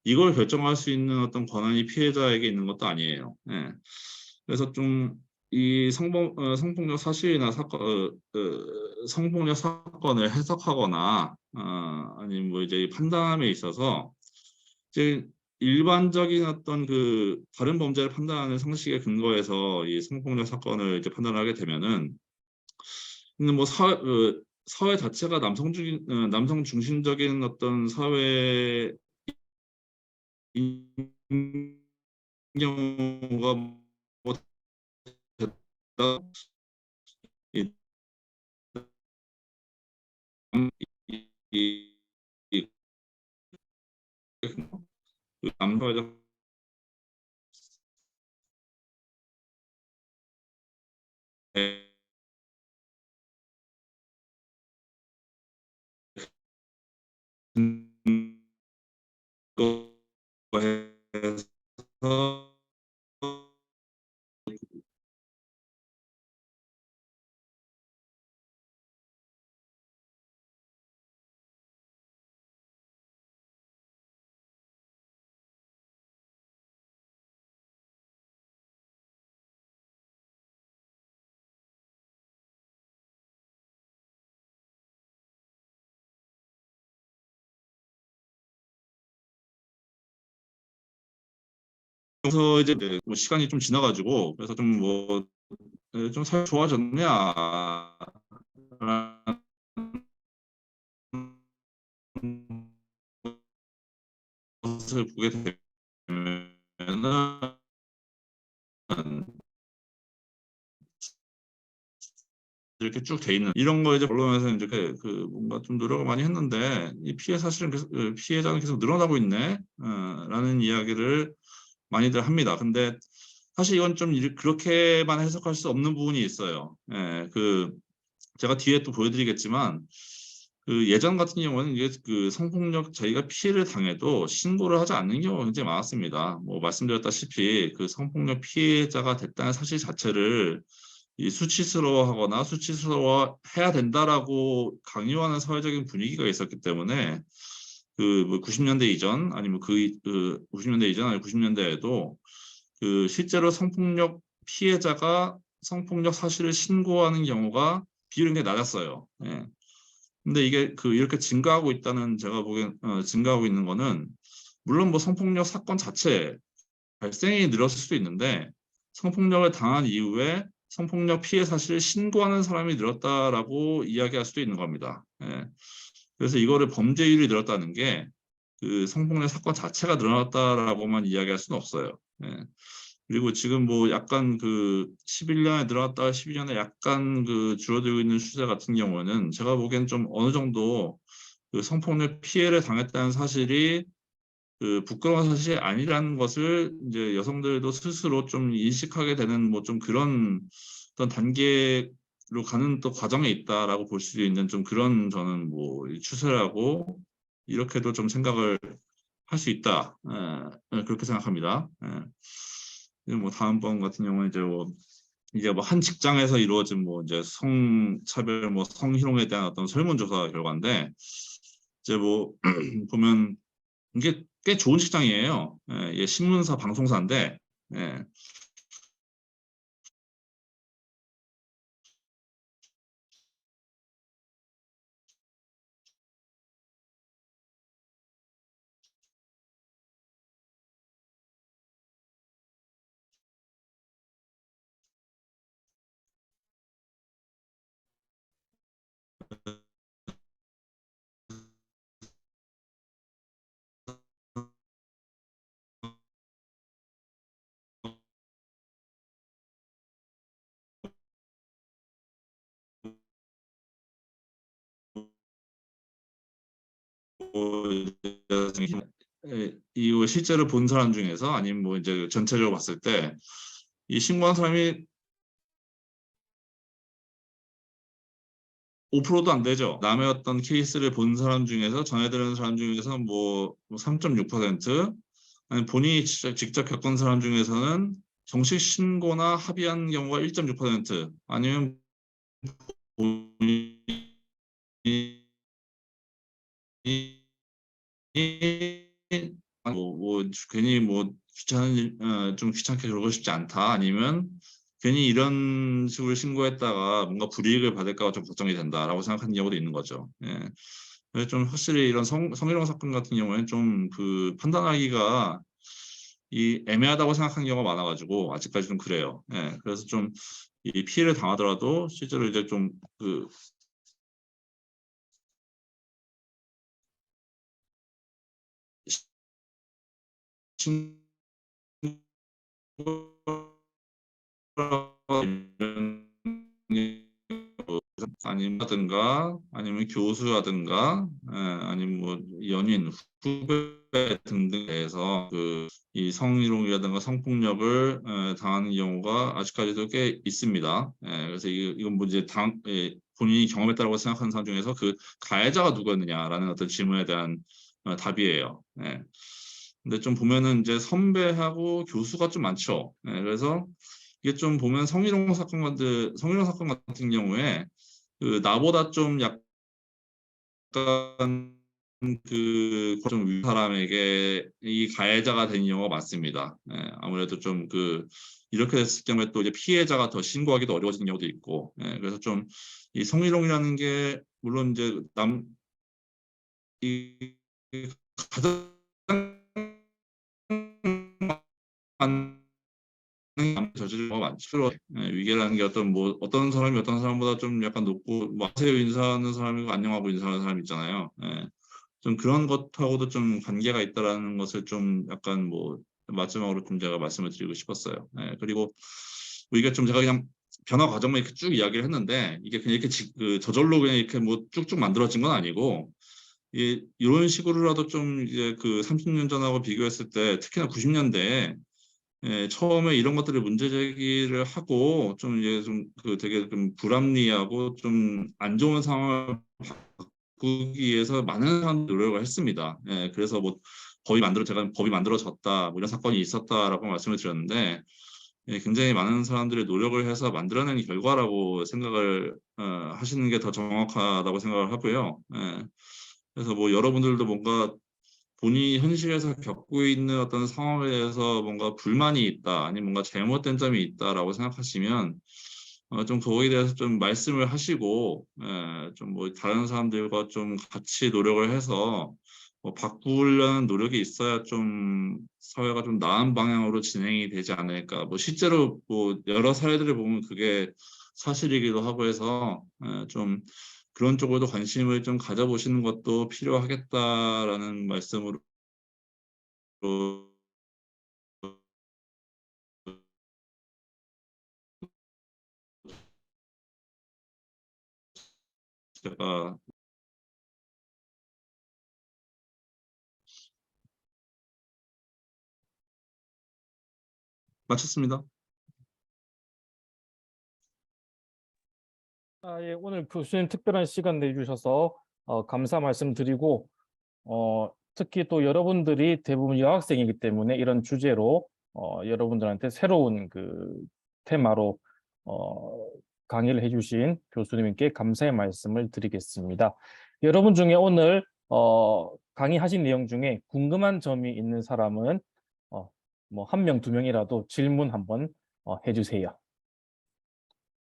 이걸 결정할 수 있는 어떤 권한이 피해자에게 있는 것도 아니에요. 그래서 좀 이 성폭력 사실이나 성폭력 사건을 해석하거나 아니면 뭐 이제 판단함에 있어서 이제 일반적인 어떤 그 다른 범죄를 판단하는 상식에 근거해서 이 성폭력 사건을 이제 판단하게 되면은 근데 뭐 사회 자체가 남성 중심적인 어떤 사회인 경우가 뭐 됐다 이, 이, 이, 그 남사회적 해서 그래서 이제 뭐 시간이 좀 지나가지고 그래서 좀 뭐 좀 사회 좋아졌냐 라는 것을 보게 되면은 이렇게 쭉 돼 있는 이런 거 이제 언론에서 이제 그 뭔가 좀 노력을 많이 했는데 이 사실은 계속, 피해자는 계속 늘어나고 있네 라는 이야기를 많이들 합니다. 근데 사실 이건 좀 그렇게만 해석할 수 없는 부분이 있어요. 제가 뒤에 또 보여드리겠지만 그 예전 같은 경우는 이게 그 성폭력 저희가 피해를 당해도 신고를 하지 않는 경우가 굉장히 많았습니다. 뭐 말씀드렸다시피 그 성폭력 피해자가 됐다는 사실 자체를 이 수치스러워하거나 수치스러워해야 된다라고 강요하는 사회적인 분위기가 있었기 때문에 뭐 90년대 이전 아니면 90년대 이전 아니면 90년대에도 그 실제로 성폭력 피해자가 성폭력 사실을 신고하는 경우가 비율이 굉장히 낮았어요. 근데 이게 이렇게 증가하고 있다는 제가 보기엔 증가하고 있는 거는 물론 뭐 성폭력 사건 자체 발생이 늘었을 수도 있는데 성폭력을 당한 이후에 성폭력 피해 사실을 신고하는 사람이 늘었다라고 이야기할 수도 있는 겁니다. 그래서 이거를 범죄율이 늘었다는 게 그 성폭력 사건 자체가 늘어났다라고만 이야기할 수는 없어요. 그리고 지금 뭐 약간 11년에 늘어났다가 12년에 약간 줄어들고 있는 추세 같은 경우는 제가 보기엔 좀 어느 정도 그 성폭력 피해를 당했다는 사실이 부끄러운 사실이 아니라는 것을 이제 여성들도 스스로 좀 인식하게 되는 뭐 좀 그런 어떤 단계에 가는 또 과정에 있다라고 볼 수 있는 좀 그런 저는 뭐 추세라고 이렇게도 좀 생각을 할 수 있다. 그렇게 생각합니다. 뭐 다음번 같은 경우는 이제 뭐 한 직장에서 이루어진 뭐 이제 성차별 뭐 성희롱에 대한 어떤 설문조사 결과인데 이제 뭐 보면 이게 꽤 좋은 직장이에요. 예, 신문사 방송사인데 예, 이 실제로 본 사람 중에서 아니면 뭐 이제 전체적으로 봤을 때 이 신고한 사람이 5%도 안 되죠. 남의 어떤 케이스를 본 사람 중에서 전해드는 사람 중에서 뭐 3.6%, 아니 본인이 직접 겪은 사람 중에서는 정식 신고나 합의한 경우가 1.6%, 아니면 본인이 뭐 괜히 뭐 좀 귀찮게 그러고 싶지 않다, 아니면 괜히 이런 식으로 신고했다가 뭔가 불이익을 받을까 좀 걱정이 된다라고 생각하는 경우도 있는 거죠. 예. 그래서 좀 확실히 이런 성희롱 사건 같은 경우에는 좀 그 판단하기가 이 애매하다고 생각하는 경우가 많아가지고 아직까지 좀 그래요. 예. 그래서 좀 이 피해를 당하더라도 실제로 이제 좀그 아니면 교수라든가 아니면 뭐 연인 후배 등등에서 이 성희롱이라든가 성폭력을 당하는 경우가 아직까지도 꽤 있습니다. 그래서 이건 뭐 이제 본인이 경험했다고 생각하는 사람 중에서 그 가해자가 누구였느냐라는 어떤 질문에 대한 답이에요. 근데 좀 보면은 이제 선배하고 교수가 좀 많죠. 그래서 이게 좀 보면 성희롱 사건 같은 경우에 그 나보다 좀 약간 좀 위 사람에게 이 가해자가 된 경우가 많습니다. 아무래도 좀 이렇게 됐을 경우에 또 이제 피해자가 더 신고하기도 어려워지는 경우도 있고, 그래서 좀 이 성희롱이라는 게 물론 이제 이 가장 저지른 거 많죠. 위계라는 게 어떤 사람이 어떤 사람보다 좀 약간 높고 뭐 하세요 인사하는 사람이고 안녕하고 인사하는 사람 있잖아요. 좀 그런 것하고도 좀 관계가 있다라는 것을 좀 약간 뭐 마지막으로 좀 제가 말씀을 드리고 싶었어요. 그리고 뭐 이게 좀 제가 그냥 변화 과정만 이렇게 쭉 이야기를 했는데 이게 그냥 이렇게 저절로 그냥 이렇게 뭐 쭉쭉 만들어진 건 아니고 이런 식으로라도 좀 이제 30년 전하고 비교했을 때 특히나 90년대에 처음에 이런 것들을 문제 제기를 하고 좀 이제 되게 좀 불합리하고 좀 안 좋은 상황을 바꾸기 위해서 많은 사람들이 노력을 했습니다. 그래서 뭐 제가 법이 만들어졌다, 뭐 이런 사건이 있었다라고 말씀을 드렸는데 굉장히 많은 사람들이 노력을 해서 만들어낸 결과라고 생각을 하시는 게 더 정확하다고 생각을 하고요. 그래서 뭐 여러분들도 뭔가 본인이 현실에서 겪고 있는 어떤 상황에 대해서 뭔가 불만이 있다, 아니면 뭔가 잘못된 점이 있다라고 생각하시면 좀 거기에 대해서 좀 말씀을 하시고 좀 뭐 다른 사람들과 좀 같이 노력을 해서 뭐 바꾸려는 노력이 있어야 좀 사회가 좀 나은 방향으로 진행이 되지 않을까. 뭐 실제로 뭐 여러 사례들을 보면 그게 사실이기도 하고 해서 좀 그런 쪽으로도 관심을 좀 가져보시는 것도 필요하겠다라는 말씀으로 제가 마쳤습니다. 예, 오늘 교수님 특별한 시간 내주셔서 감사 말씀드리고 특히 또 여러분들이 대부분 여학생이기 때문에 이런 주제로 여러분들한테 새로운 그 테마로 강의를 해주신 교수님께 감사의 말씀을 드리겠습니다. 여러분 중에 오늘 강의하신 내용 중에 궁금한 점이 있는 사람은 뭐 한 명, 두 명이라도 질문 한번 해주세요.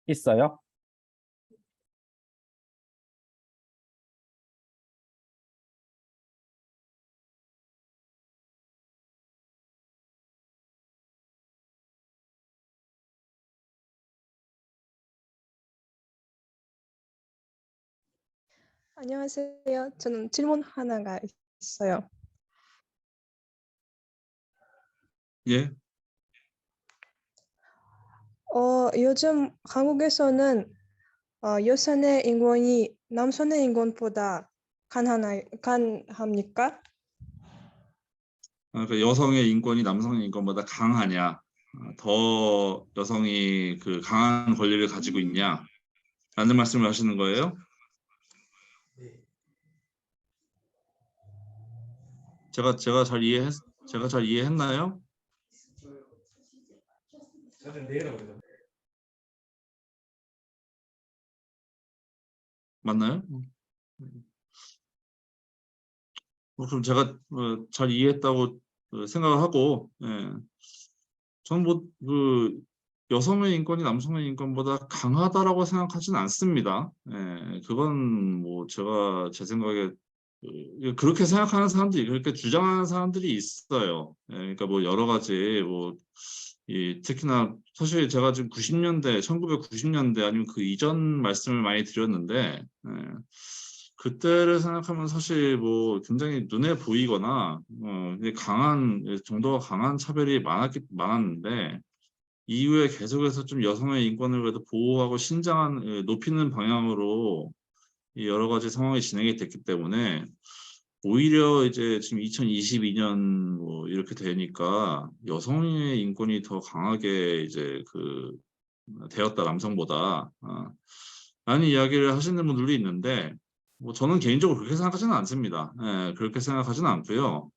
있어요? 안녕하세요. 저는 질문 하나가 있어요. 예. 요즘 한국에서는 여성의 인권이 남성의 인권보다 강합니까? 그 여성의 인권이 남성의 인권보다 강하냐, 더 여성이 그 강한 권리를 가지고 있냐, 라는 말씀을 하시는 거예요? 제가 잘 이해했나요? 맞나요? 그럼 제가 잘 이해했다고 생각을 하고, 예. 저는 그 여성의 인권이 남성의 인권보다 강하다라고 생각하지는 않습니다. 예, 그건 뭐 제 생각에 그렇게 생각하는 사람들이, 그렇게 주장하는 사람들이 있어요. 예, 그러니까 뭐 여러 가지 특히나 사실 제가 지금 1990년대 아니면 그 이전 말씀을 많이 드렸는데, 예, 그때를 생각하면 사실 뭐 굉장히 눈에 보이거나 정도가 강한 차별이 많았는데, 이후에 계속해서 좀 여성의 인권을 그래도 보호하고 높이는 방향으로 이 여러 가지 상황이 진행이 됐기 때문에, 오히려 이제 지금 2022년 뭐 이렇게 되니까 여성의 인권이 더 강하게 이제 되었다, 남성보다, 라는 이야기를 하시는 분들도 있는데, 뭐 저는 개인적으로 그렇게 생각하지는 않습니다. 예, 그렇게 생각하지는 않고요.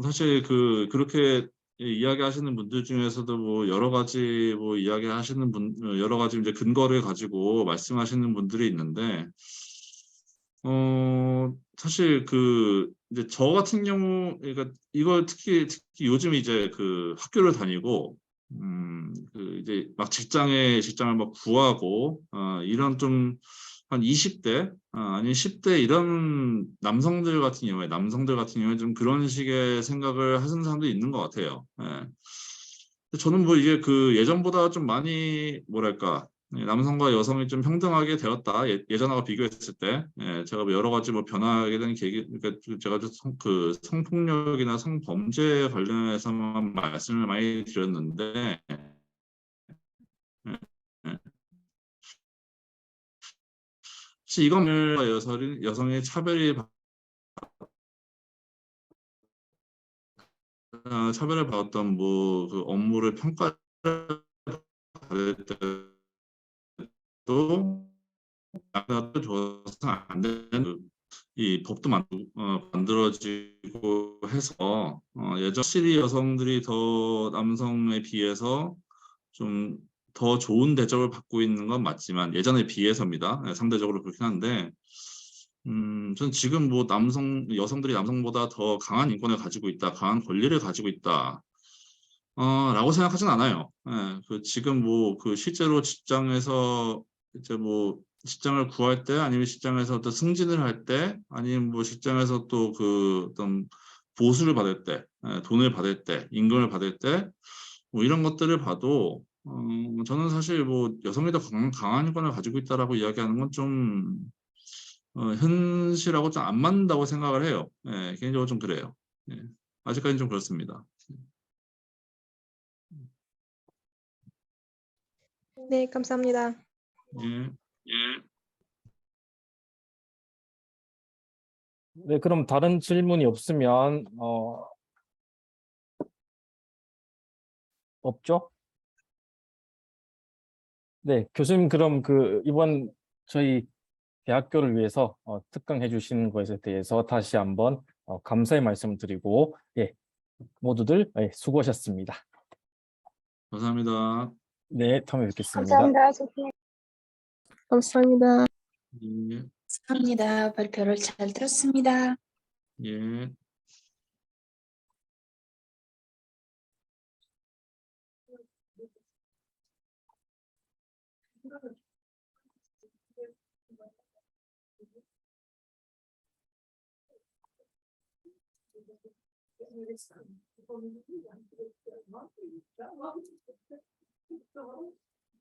사실 그렇게 이야기하시는 분들 중에서도 뭐 여러 가지 여러 가지 이제 근거를 가지고 말씀하시는 분들이 있는데, 사실 이제 저 같은 경우, 그러니까 이걸 특히 요즘 이제 학교를 다니고, 이제 막 직장을 막 구하고, 이런 좀 한 20대, 아니 10대 이런 남성들 같은 경우에 좀 그런 식의 생각을 하시는 사람도 있는 것 같아요. 예. 근데 저는 뭐 이게 예전보다 좀 많이 뭐랄까, 남성과 여성이 좀 평등하게 되었다. 예전하고 비교했을 때, 제가 뭐 여러 가지 뭐 변화하게 된 계기, 그러니까 제가 성폭력이나 성범죄 관련해서만 말씀을 많이 드렸는데, 예, 예. 혹시 이건 여성의 차별을 받았던 뭐 업무를 평가를 받을 때도 약간 줘서 안 되는 이 법도 만들어지고 해서 예전 확실히 여성들이 더 남성에 비해서 좀 더 좋은 대접을 받고 있는 건 맞지만, 예전에 비해서입니다. 상대적으로 그렇긴 한데, 전 지금 뭐 여성들이 남성보다 더 강한 인권을 가지고 있다, 강한 권리를 가지고 있다, 라고 생각하진 않아요. 예, 지금 뭐 실제로 직장에서 이제 뭐 직장을 구할 때, 아니면 직장에서 또 승진을 할 때, 아니면 뭐 직장에서 또 어떤 보수를 받을 때, 돈을 받을 때, 임금을 받을 때, 뭐 이런 것들을 봐도, 저는 사실 뭐 여성이 더 강한 인권을 가지고 있다라고 이야기하는 건 좀 현실하고 좀 안 맞는다고 생각을 해요. 예, 개인적으로 좀 그래요. 예, 아직까지는 좀 그렇습니다. 네, 감사합니다. 예. 네, 그럼 다른 질문이 없으면 없죠? 네, 교수님 그럼 그 이번 저희 대학교를 위해서 특강해 주신 것에 대해서 다시 한번 감사의 말씀을 드리고 예, 모두들 예, 수고하셨습니다. 감사합니다. 네, 다음에 뵙겠습니다. 감사합니다, 선생님. 감사합니다. 예. 감사합니다. 발표를 잘 들었습니다. 예.